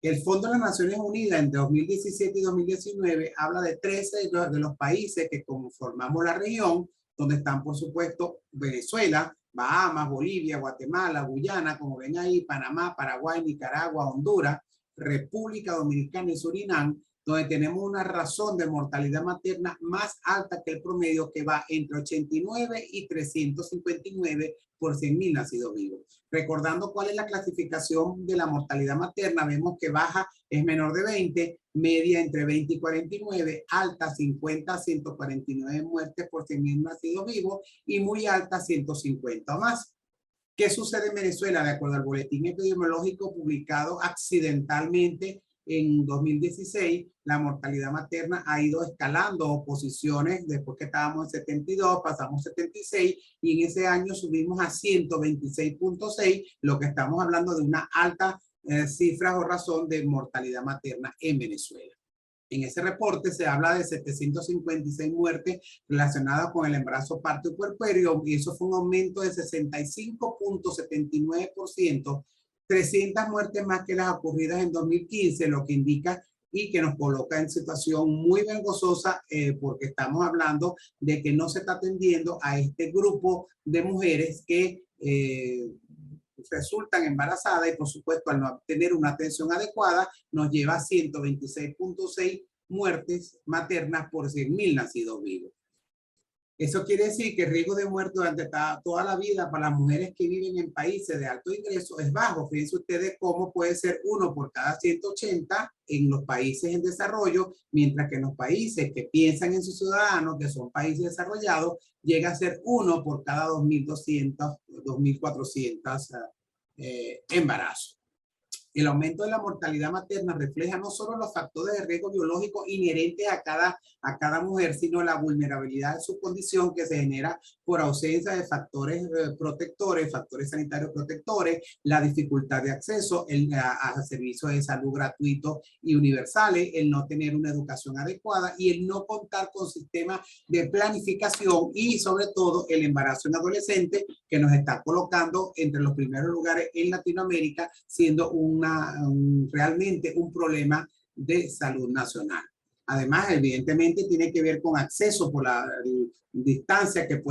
El Fondo de las Naciones Unidas entre 2017 y 2019 habla de 13 de los países que conformamos la región, donde están, por supuesto, Venezuela, Bahamas, Bolivia, Guatemala, Guyana, como ven ahí, Panamá, Paraguay, Nicaragua, Honduras, República Dominicana y Surinam, donde tenemos una razón de mortalidad materna más alta que el promedio, que va entre 89 y 359 por 100.000 nacidos vivos. Recordando cuál es la clasificación de la mortalidad materna, vemos que baja es menor de 20, media entre 20 y 49, alta 50 a 149 muertes por 100.000 nacidos vivos y muy alta 150 o más. ¿Qué sucede en Venezuela? De acuerdo al boletín epidemiológico publicado accidentalmente en 2016, la mortalidad materna ha ido escalando posiciones. Después que estábamos en 72, pasamos a 76 y en ese año subimos a 126.6, lo que estamos hablando de una alta cifra o razón de mortalidad materna en Venezuela. En ese reporte se habla de 756 muertes relacionadas con el embarazo, parto y puerperio, y eso fue un aumento de 65.79%, 300 muertes más que las ocurridas en 2015, lo que indica y que nos coloca en situación muy vergonzosa, porque estamos hablando de que no se está atendiendo a este grupo de mujeres que resultan embarazadas, y por supuesto al no tener una atención adecuada nos lleva a 126.6 muertes maternas por 100.000 nacidos vivos. Eso quiere decir que el riesgo de muerte durante toda la vida para las mujeres que viven en países de alto ingreso es bajo. Fíjense ustedes cómo puede ser 1 por cada 180 en los países en desarrollo, mientras que en los países que piensan en sus ciudadanos, que son países desarrollados, llega a ser 1 por cada 2.200, 2.400 embarazos. El aumento de la mortalidad materna refleja no solo los factores de riesgo biológico inherentes a cada mujer, sino la vulnerabilidad de su condición, que se genera por ausencia de factores protectores, factores sanitarios protectores, la dificultad de acceso a servicios de salud gratuitos y universales, el no tener una educación adecuada y el no contar con sistemas de planificación, y sobre todo el embarazo en adolescentes, que nos está colocando entre los primeros lugares en Latinoamérica, siendo realmente un problema de salud nacional. Además, evidentemente tiene que ver con acceso por la distancia que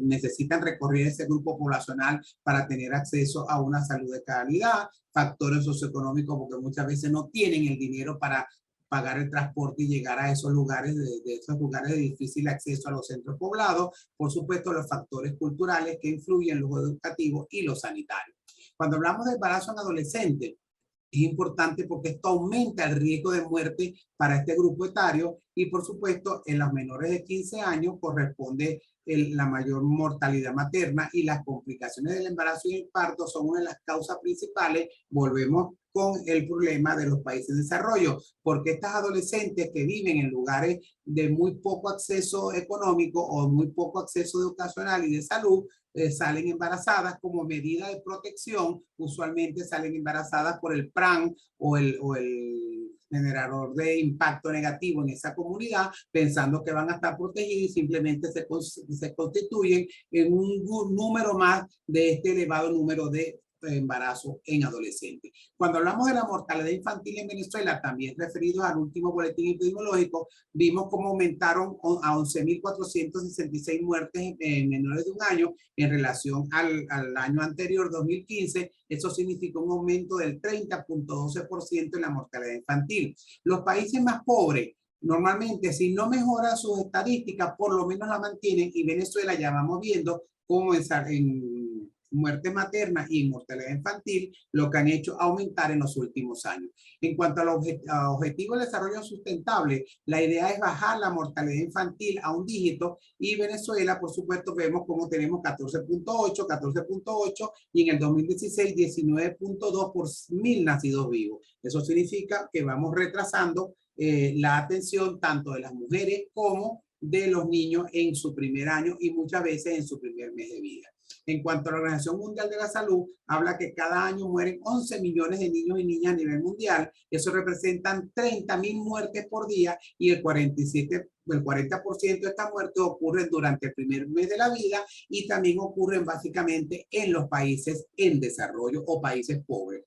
necesitan recorrer ese grupo poblacional para tener acceso a una salud de calidad, factores socioeconómicos, porque muchas veces no tienen el dinero para pagar el transporte y llegar a esos lugares, esos lugares de difícil acceso a los centros poblados. Por supuesto, los factores culturales que influyen, los educativos y los sanitarios. Cuando hablamos de embarazo en adolescentes, es importante porque esto aumenta el riesgo de muerte para este grupo etario, y por supuesto en los menores de 15 años corresponde la mayor mortalidad materna, y las complicaciones del embarazo y el parto son una de las causas principales. Volvemos con el problema de los países en desarrollo, porque estas adolescentes que viven en lugares de muy poco acceso económico o muy poco acceso educacional y de salud salen embarazadas como medida de protección. Usualmente salen embarazadas por el PRAN o el generador de impacto negativo en esa comunidad, pensando que van a estar protegidos y simplemente se constituyen en un número más de este elevado número de embarazo en adolescentes. Cuando hablamos de la mortalidad infantil en Venezuela, también referidos al último boletín epidemiológico, vimos cómo aumentaron a 11.466 muertes en menores de un año en relación al año anterior, 2015. Eso significa un aumento del 30.12% en la mortalidad infantil. Los países más pobres, normalmente, si no mejoran sus estadísticas, por lo menos la mantienen, y Venezuela ya vamos viendo cómo en muerte materna y mortalidad infantil, lo que han hecho aumentar en los últimos años. En cuanto a los objetivos de desarrollo sustentable, la idea es bajar la mortalidad infantil a un dígito, y Venezuela, por supuesto, vemos como tenemos 14.8, y en el 2016 19.2 por 1.000 nacidos vivos. Eso significa que vamos retrasando la atención tanto de las mujeres como de los niños en su primer año y muchas veces en su primer mes de vida. En cuanto a la Organización Mundial de la Salud, habla que cada año mueren 11 millones de niños y niñas a nivel mundial. Eso representan 30.000 muertes por día, y el 40% de estas muertes ocurren durante el primer mes de la vida, y también ocurren básicamente en los países en desarrollo o países pobres.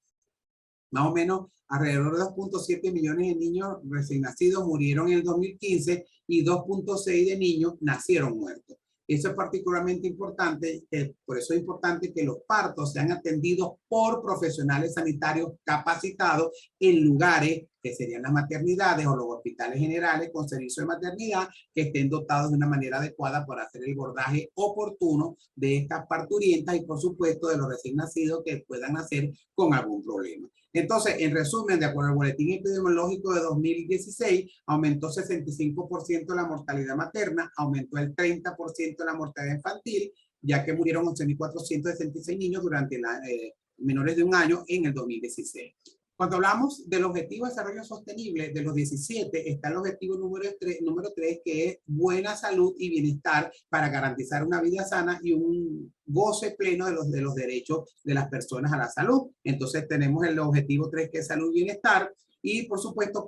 Más o menos alrededor de 2.7 millones de niños recién nacidos murieron en el 2015 y 2.6 de niños nacieron muertos. Eso es particularmente importante, por eso es importante que los partos sean atendidos por profesionales sanitarios capacitados en lugares que serían las maternidades o los hospitales generales con servicio de maternidad, que estén dotados de una manera adecuada para hacer el abordaje oportuno de estas parturientas y, por supuesto, de los recién nacidos que puedan nacer con algún problema. Entonces, en resumen, de acuerdo al boletín epidemiológico de 2016, aumentó 65% la mortalidad materna, aumentó el 30% la mortalidad infantil, ya que murieron 11.466 niños durante menores de un año en el 2016. Cuando hablamos del objetivo de desarrollo sostenible, de los 17, está el objetivo número 3, que es buena salud y bienestar para garantizar una vida sana y un goce pleno de los derechos de las personas a la salud. Entonces tenemos el objetivo 3, que es salud y bienestar, y por supuesto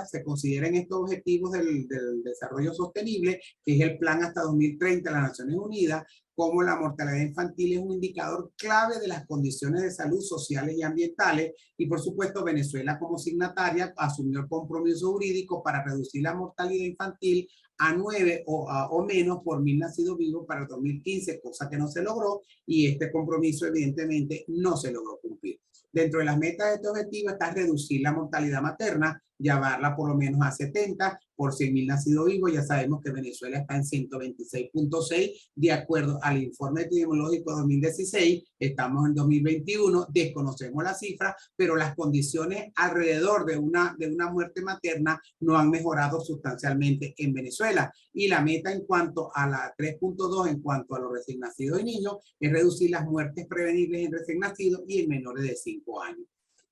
se consideran estos objetivos del desarrollo sostenible, que es el plan hasta 2030 de las Naciones Unidas, como la mortalidad infantil es un indicador clave de las condiciones de salud sociales y ambientales, y por supuesto Venezuela como signataria asumió el compromiso jurídico para reducir la mortalidad infantil a 9 o menos por 1.000 nacidos vivos para el 2015, cosa que no se logró, y este compromiso evidentemente no se logró cumplir. Dentro de las metas de este objetivo está reducir la mortalidad materna, llevarla por lo menos a 70 por 100.000 nacidos vivos. Ya sabemos que Venezuela está en 126.6 de acuerdo al informe epidemiológico 2016. Estamos en 2021, desconocemos la cifra, pero las condiciones alrededor de una muerte materna no han mejorado sustancialmente en Venezuela. Y la meta en cuanto a la 3.2, en cuanto a los recién nacidos y niños, es reducir las muertes prevenibles en recién nacidos y en menores de 5 años.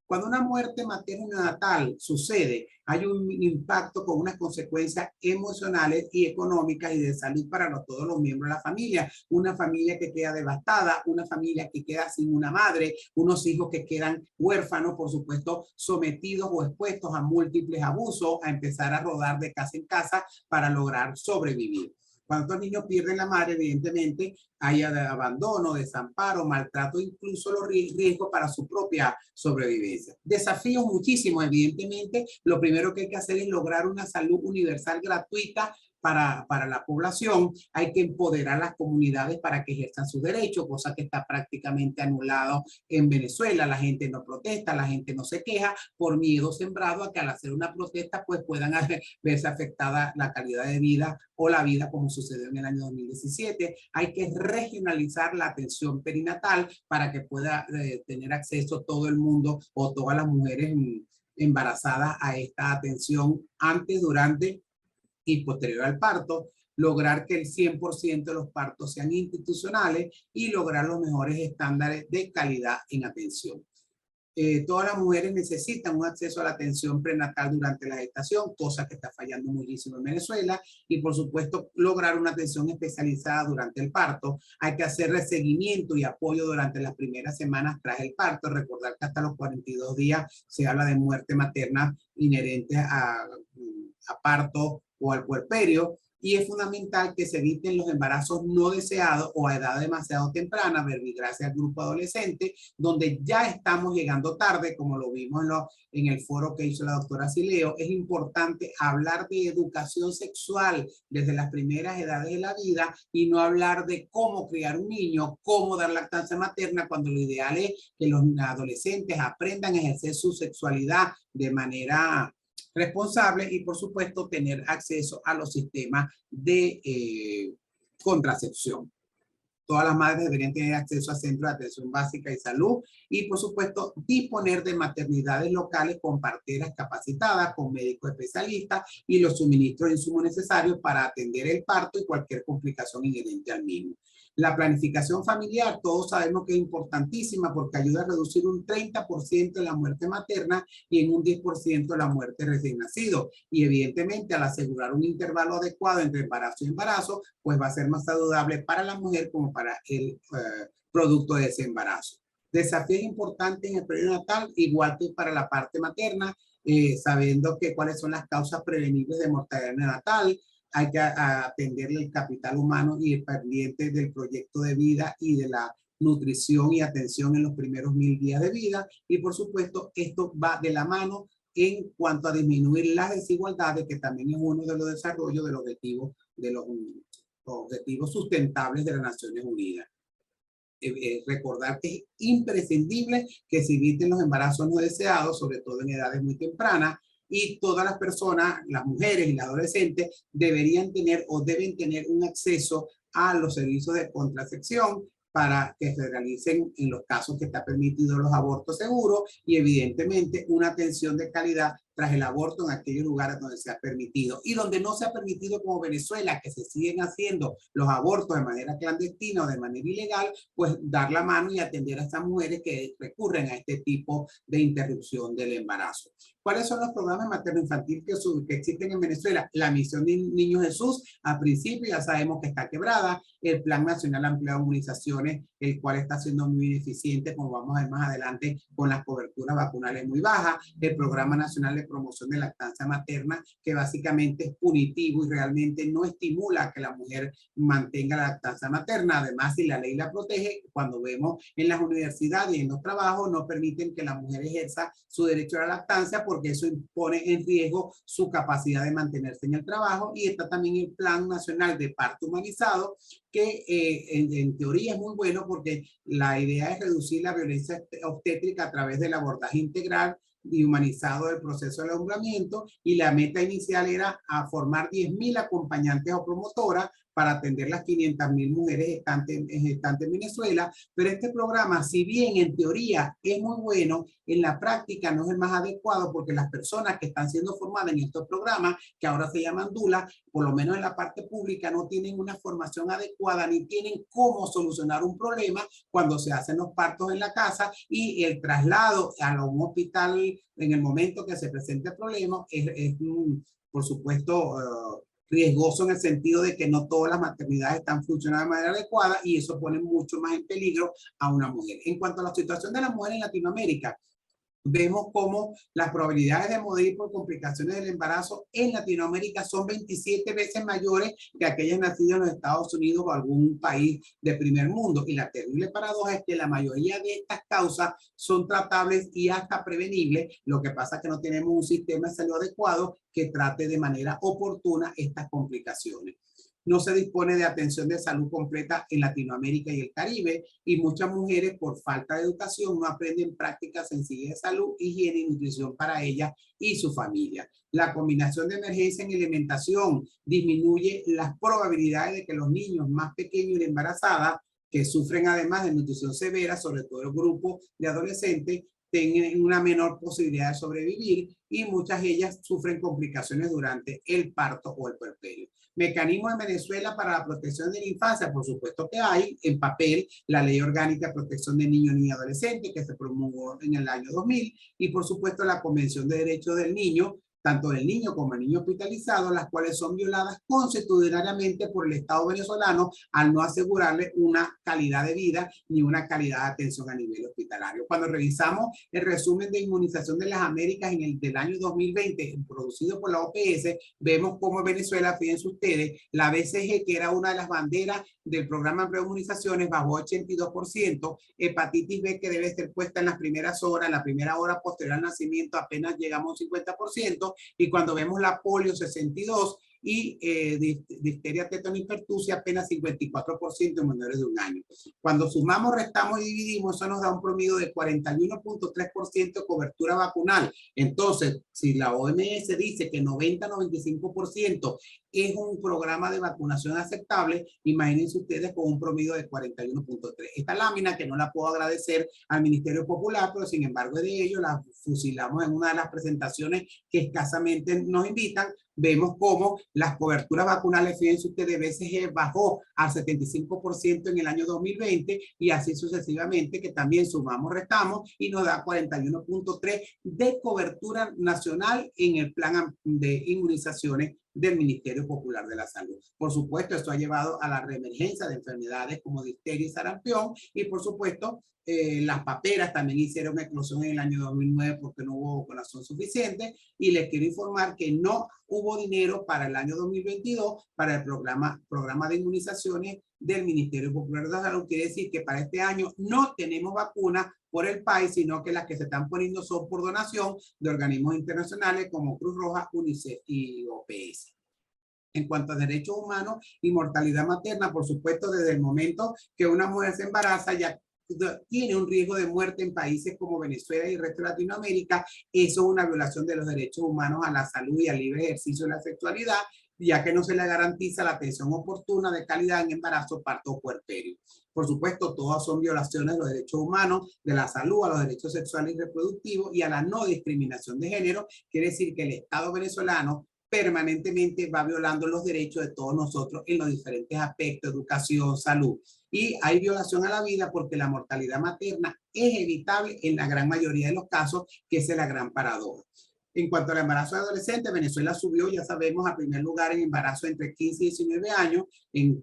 Cuando una muerte materna natal sucede, hay un impacto con unas consecuencias emocionales y económicas y de salud para todos los miembros de la familia. Una familia que queda devastada, una familia que queda sin una madre, unos hijos que quedan huérfanos, por supuesto, sometidos o expuestos a múltiples abusos, a empezar a rodar de casa en casa para lograr sobrevivir. Cuando estos niños pierden la madre, evidentemente hay abandono, desamparo, maltrato, incluso los riesgos para su propia sobrevivencia. Desafíos muchísimos, evidentemente. Lo primero que hay que hacer es lograr una salud universal gratuita para la población. Hay que empoderar a las comunidades para que ejerzan sus derechos, cosa que está prácticamente anulado en Venezuela. La gente no protesta, la gente no se queja por miedo sembrado a que al hacer una protesta pues puedan verse afectada la calidad de vida o la vida, como sucedió en el año 2017. Hay que regionalizar la atención perinatal para que pueda tener acceso todo el mundo o todas las mujeres embarazadas a esta atención antes, durante y posterior al parto, lograr que el 100% de los partos sean institucionales y lograr los mejores estándares de calidad en atención. Todas las mujeres necesitan un acceso a la atención prenatal durante la gestación, cosa que está fallando muchísimo en Venezuela, y por supuesto lograr una atención especializada durante el parto. Hay que hacerle seguimiento y apoyo durante las primeras semanas tras el parto. Recordar que hasta los 42 días se habla de muerte materna inherente a parto o al puerperio. Y es fundamental que se eviten los embarazos no deseados o a edad demasiado temprana, verbigracia al grupo adolescente, donde ya estamos llegando tarde, como lo vimos en el foro que hizo la doctora Sileo. Es importante hablar de educación sexual desde las primeras edades de la vida y no hablar de cómo criar un niño, cómo dar lactancia materna, cuando lo ideal es que los adolescentes aprendan a ejercer su sexualidad de manera responsable y por supuesto tener acceso a los sistemas de contracepción. Todas las madres deberían tener acceso a centros de atención básica y salud y por supuesto disponer de maternidades locales con parteras capacitadas, con médicos especialistas y los suministros de insumos necesarios para atender el parto y cualquier complicación inherente al mismo. La planificación familiar, todos sabemos que es importantísima porque ayuda a reducir un 30% de la muerte materna y en un 10% de la muerte recién nacido. Y evidentemente al asegurar un intervalo adecuado entre embarazo y embarazo, pues va a ser más saludable para la mujer como para el producto de ese embarazo. Desafíos importantes en el periodo natal, igual que para la parte materna, sabiendo que cuáles son las causas prevenibles de mortalidad neonatal. Hay que atender el capital humano y el pendiente del proyecto de vida y de la nutrición y atención en los primeros 1000 días de vida. Y por supuesto, esto va de la mano en cuanto a disminuir las desigualdades, que también es uno de los desarrollos de los objetivos sustentables de las Naciones Unidas. Recordar que es imprescindible que se eviten los embarazos no deseados, sobre todo en edades muy tempranas, y todas las personas, las mujeres y las adolescentes, deberían tener o deben tener un acceso a los servicios de contracepción para que se realicen en los casos que está permitido los abortos seguros y evidentemente una atención de calidad tras el aborto en aquellos lugares donde se ha permitido y donde no se ha permitido, como Venezuela, que se siguen haciendo los abortos de manera clandestina o de manera ilegal, pues dar la mano y atender a estas mujeres que recurren a este tipo de interrupción del embarazo. ¿Cuáles son los programas materno-infantil que existen en Venezuela? La Misión de Niño Jesús, a principio ya sabemos que está quebrada. El Plan Nacional Amplio de Inmunizaciones, el cual está siendo muy eficiente, como vamos a ver más adelante, con las coberturas vacunales muy bajas. El Programa Nacional de Promoción de Lactancia Materna, que básicamente es punitivo y realmente no estimula que la mujer mantenga la lactancia materna. Además, si la ley la protege, cuando vemos en las universidades y en los trabajos, no permiten que la mujer ejerza su derecho a la lactancia porque eso pone en riesgo su capacidad de mantenerse en el trabajo. Y está también el Plan Nacional de Parto Humanizado, que en teoría es muy bueno porque la idea es reducir la violencia obstétrica a través del abordaje integral y humanizado del proceso de alumbramiento, y la meta inicial era a formar 10.000 acompañantes o promotoras para atender las 500.000 mujeres gestantes en Venezuela, pero este programa, si bien en teoría es muy bueno, en la práctica no es el más adecuado porque las personas que están siendo formadas en estos programas, que ahora se llaman DULA, por lo menos en la parte pública, no tienen una formación adecuada ni tienen cómo solucionar un problema cuando se hacen los partos en la casa y el traslado a un hospital en el momento que se presente el problema es por supuesto, riesgoso en el sentido de que no todas las maternidades están funcionando de manera adecuada y eso pone mucho más en peligro a una mujer. En cuanto a la situación de la mujer en Latinoamérica, vemos cómo las probabilidades de morir por complicaciones del embarazo en Latinoamérica son 27 veces mayores que aquellas nacidas en los Estados Unidos o algún país de primer mundo. Y la terrible paradoja es que la mayoría de estas causas son tratables y hasta prevenibles. Lo que pasa es que no tenemos un sistema de salud adecuado que trate de manera oportuna estas complicaciones. No se dispone de atención de salud completa en Latinoamérica y el Caribe y muchas mujeres por falta de educación no aprenden prácticas sencillas de salud, higiene y nutrición para ellas y su familia. La combinación de emergencia en alimentación disminuye las probabilidades de que los niños más pequeños y embarazadas que sufren además de nutrición severa, sobre todo el grupo de adolescentes, tengan una menor posibilidad de sobrevivir y muchas de ellas sufren complicaciones durante el parto o el puerperio. Mecanismos en Venezuela para la protección de la infancia, por supuesto que hay en papel la Ley Orgánica de Protección de Niños, Niñas y Adolescentes que se promulgó en el año 2000 y por supuesto la Convención de Derechos del Niño, tanto del niño como el niño hospitalizado, las cuales son violadas constitucionalmente por el Estado venezolano al no asegurarle una calidad de vida ni una calidad de atención a nivel hospitalario. Cuando revisamos el resumen de inmunización de las Américas en el del año 2020, producido por la OPS, vemos cómo Venezuela, fíjense ustedes, la BCG, que era una de las banderas del programa de preinmunizaciones, bajó 82%, hepatitis B, que debe ser puesta en las primeras horas, en la primera hora posterior al nacimiento, apenas llegamos a un 50%, y cuando vemos la polio 62% y difteria, tétano y pertusia apenas 54% en menores de un año. Cuando sumamos, restamos y dividimos, eso nos da un promedio de 41.3% de cobertura vacunal. Entonces, si la OMS dice que 90-95% es un programa de vacunación aceptable, imagínense ustedes con un promedio de 41.3. Esta lámina, que no la puedo agradecer al Ministerio Popular, pero sin embargo de ello la fusilamos en una de las presentaciones que escasamente nos invitan, vemos cómo las coberturas vacunales, fíjense ustedes, BCG bajó al 75% en el año 2020 y así sucesivamente, que también sumamos, restamos y nos da 41.3 de cobertura nacional en el plan de inmunizaciones del Ministerio Popular de la Salud. Por supuesto, esto ha llevado a la reemergencia de enfermedades como difteria y sarampión y por supuesto las paperas también hicieron eclosión en el año 2009 porque no hubo vacunación suficiente y les quiero informar que no hubo dinero para el año 2022 para el programa de inmunizaciones del Ministerio Popular de la Salud. Quiere decir que para este año no tenemos vacunas por el país, sino que las que se están poniendo son por donación de organismos internacionales como Cruz Roja, UNICEF y OPS. En cuanto a derechos humanos y mortalidad materna, por supuesto, desde el momento que una mujer se embaraza, ya tiene un riesgo de muerte en países como Venezuela y el resto de Latinoamérica. Eso es una violación de los derechos humanos a la salud y al libre ejercicio de la sexualidad, ya que no se le garantiza la atención oportuna de calidad en embarazo, parto o puerperio. Por supuesto, todas son violaciones de los derechos humanos, de la salud, a los derechos sexuales y reproductivos y a la no discriminación de género. Quiere decir que el Estado venezolano permanentemente va violando los derechos de todos nosotros en los diferentes aspectos, educación, salud. Y hay violación a la vida porque la mortalidad materna es evitable en la gran mayoría de los casos, que es la gran paradoja. En cuanto al embarazo de adolescentes, Venezuela subió, ya sabemos, a primer lugar en embarazo entre 15 y 19 años en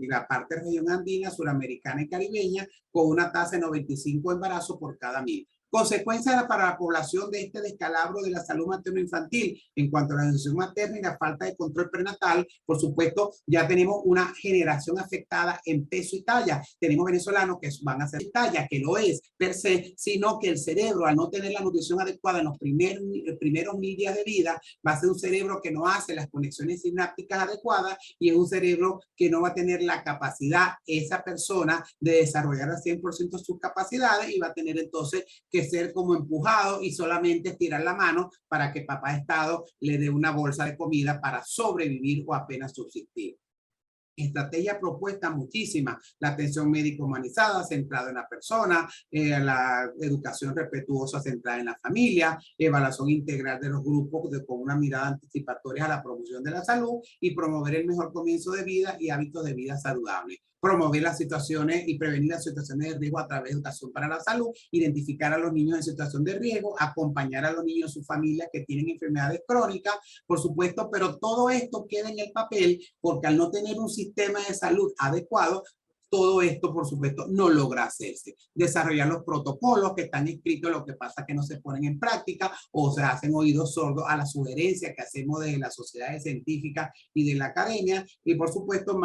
la parte región andina, suramericana y caribeña, con una tasa de 95 embarazos por cada 1000. Consecuencias para la población de este descalabro de la salud materno-infantil en cuanto a la nutrición materna y la falta de control prenatal. Por supuesto, ya tenemos una generación afectada en peso y talla. Tenemos venezolanos que van a ser talla, que lo es per se, sino que el cerebro, al no tener la nutrición adecuada en los primeros 1000 días de vida, va a ser un cerebro que no hace las conexiones sinápticas adecuadas y es un cerebro que no va a tener la capacidad, esa persona, de desarrollar al 100% sus capacidades y va a tener entonces que ser como empujado y solamente estirar la mano para que papá Estado le dé una bolsa de comida para sobrevivir o apenas subsistir. Estrategia propuesta muchísima, la atención médica humanizada centrada en la persona, la educación respetuosa centrada en la familia, evaluación integral de los grupos con una mirada anticipatoria a la promoción de la salud y promover el mejor comienzo de vida y hábitos de vida saludables. Promover las situaciones y prevenir las situaciones de riesgo a través de educación para la salud, identificar a los niños en situación de riesgo, acompañar a los niños y sus familias que tienen enfermedades crónicas, por supuesto, pero todo esto queda en el papel porque al no tener un sistema de salud adecuado, todo esto, por supuesto, no logra hacerse. Desarrollar los protocolos que están escritos, lo que pasa es que no se ponen en práctica o se hacen oídos sordos a las sugerencias que hacemos desde las sociedades científicas y de la academia. Y, por supuesto,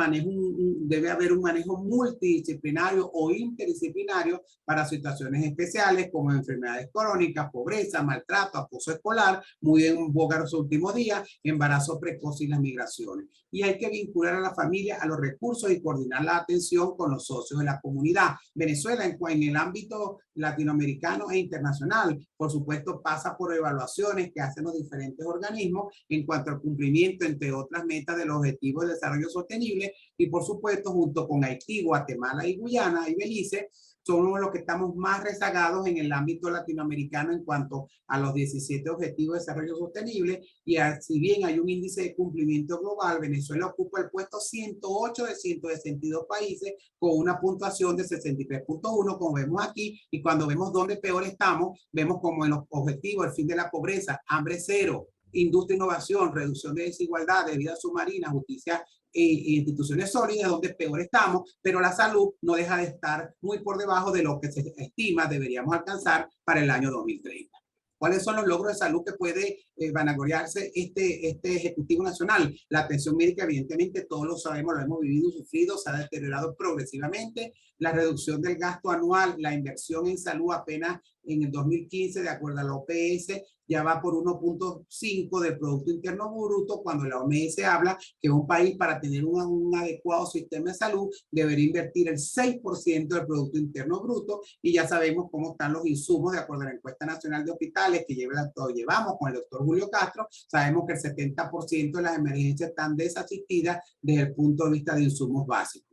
debe haber un manejo multidisciplinario o interdisciplinario para situaciones especiales como enfermedades crónicas, pobreza, maltrato, acoso escolar, muy en boga en los últimos días, embarazo precoz y las migraciones. Y hay que vincular a la familia a los recursos y coordinar la atención coordinación con los socios de la comunidad. Venezuela en el ámbito latinoamericano e internacional, por supuesto, pasa por evaluaciones que hacen los diferentes organismos en cuanto al cumplimiento, entre otras metas, de los objetivos de desarrollo sostenible, y por supuesto, junto con Haití, Guatemala y Guyana y Belice, somos los que estamos más rezagados en el ámbito latinoamericano en cuanto a los 17 objetivos de desarrollo sostenible, y si bien hay un índice de cumplimiento global, Venezuela ocupa el puesto 108 de 162 países con una puntuación de 63.1, como vemos aquí, y cuando vemos dónde peor estamos, vemos como en los objetivos, el fin de la pobreza, hambre cero, industria e innovación, reducción de desigualdad, de vida submarina, justicia e instituciones sólidas, donde peor estamos, pero la salud no deja de estar muy por debajo de lo que se estima deberíamos alcanzar para el año 2030. ¿Cuáles son los logros de salud que puede vanagloriarse este Ejecutivo Nacional? La atención médica, evidentemente, todos lo sabemos, lo hemos vivido y sufrido, se ha deteriorado progresivamente. La reducción del gasto anual, la inversión en salud apenas en el 2015, de acuerdo a la OPS, ya va por 1.5 del Producto Interno Bruto, cuando la OMS habla que un país, para tener un adecuado sistema de salud, debería invertir el 6% del Producto Interno Bruto, y ya sabemos cómo están los insumos, de acuerdo a la encuesta nacional de hospitales que llevamos con el doctor Julio Castro. Sabemos que el 70% de las emergencias están desasistidas desde el punto de vista de insumos básicos.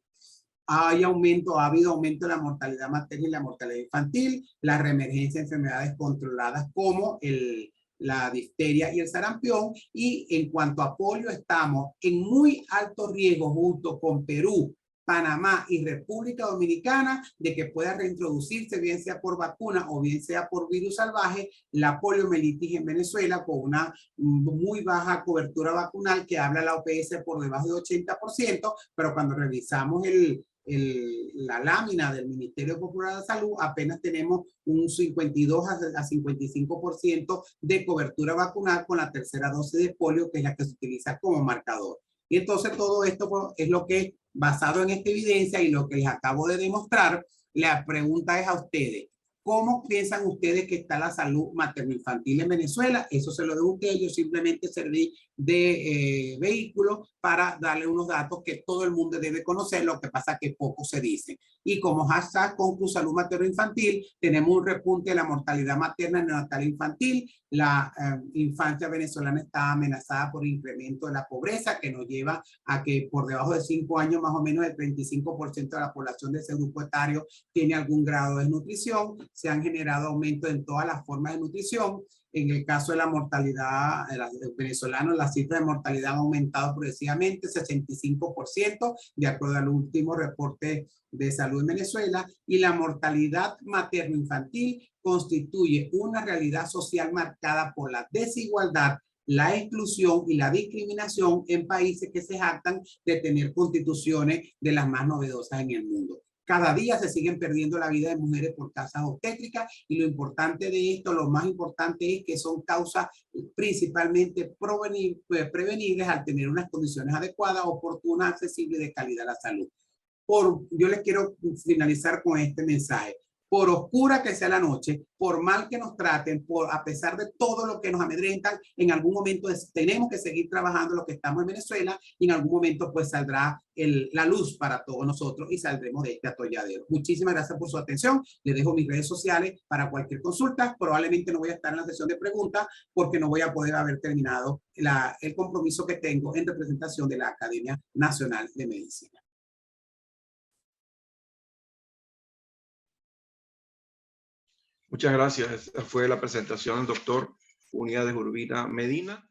Ha habido aumento de la mortalidad materna y la mortalidad infantil, la reemergencia de enfermedades controladas como la difteria y el sarampión, y en cuanto a polio estamos en muy alto riesgo junto con Perú, Panamá y República Dominicana de que pueda reintroducirse, bien sea por vacuna o bien sea por virus salvaje, la poliomielitis en Venezuela, con una muy baja cobertura vacunal que habla la OPS por debajo de 80%, pero cuando revisamos la lámina del Ministerio Popular de Salud, apenas tenemos un 52 a 55% de cobertura vacunal con la tercera dosis de polio, que es la que se utiliza como marcador. Y entonces todo esto es lo que, basado en esta evidencia y lo que les acabo de demostrar, la pregunta es a ustedes: ¿cómo piensan ustedes que está la salud materno-infantil en Venezuela? Eso se lo dejo a ustedes. Yo simplemente serví de vehículo para darle unos datos que todo el mundo debe conocer, lo que pasa que poco se dice. Y como hashtag Conclu Salud Materno-Infantil, tenemos un repunte de la mortalidad materna, neonatal e infantil. La infancia venezolana está amenazada por incremento de la pobreza, que nos lleva a que por debajo de 5 años, más o menos el 35% de la población de ese grupo etario tiene algún grado de desnutrición. Se han generado aumentos en todas las formas de nutrición. En el caso de la mortalidad de los venezolanos, las cifras de mortalidad han aumentado progresivamente, 65%, de acuerdo al último reporte de salud en Venezuela, y la mortalidad materno-infantil constituye una realidad social marcada por la desigualdad, la exclusión y la discriminación en países que se jactan de tener constituciones de las más novedosas en el mundo. Cada día se siguen perdiendo la vida de mujeres por causas obstétricas, y lo importante de esto, lo más importante es que son causas principalmente prevenibles al tener unas condiciones adecuadas, oportunas, accesibles y de calidad a la salud. Yo les quiero finalizar con este mensaje. Por oscura que sea la noche, por mal que nos traten, a pesar de todo lo que nos amedrentan, en algún momento tenemos que seguir trabajando los que estamos en Venezuela, y en algún momento pues saldrá la luz para todos nosotros y saldremos de este atolladero. Muchísimas gracias por su atención. Les dejo mis redes sociales para cualquier consulta. Probablemente no voy a estar en la sesión de preguntas porque no voy a poder haber terminado el compromiso que tengo en representación de la Academia Nacional de Medicina. Muchas gracias. Esta fue la presentación del doctor Unidades Urbina Medina.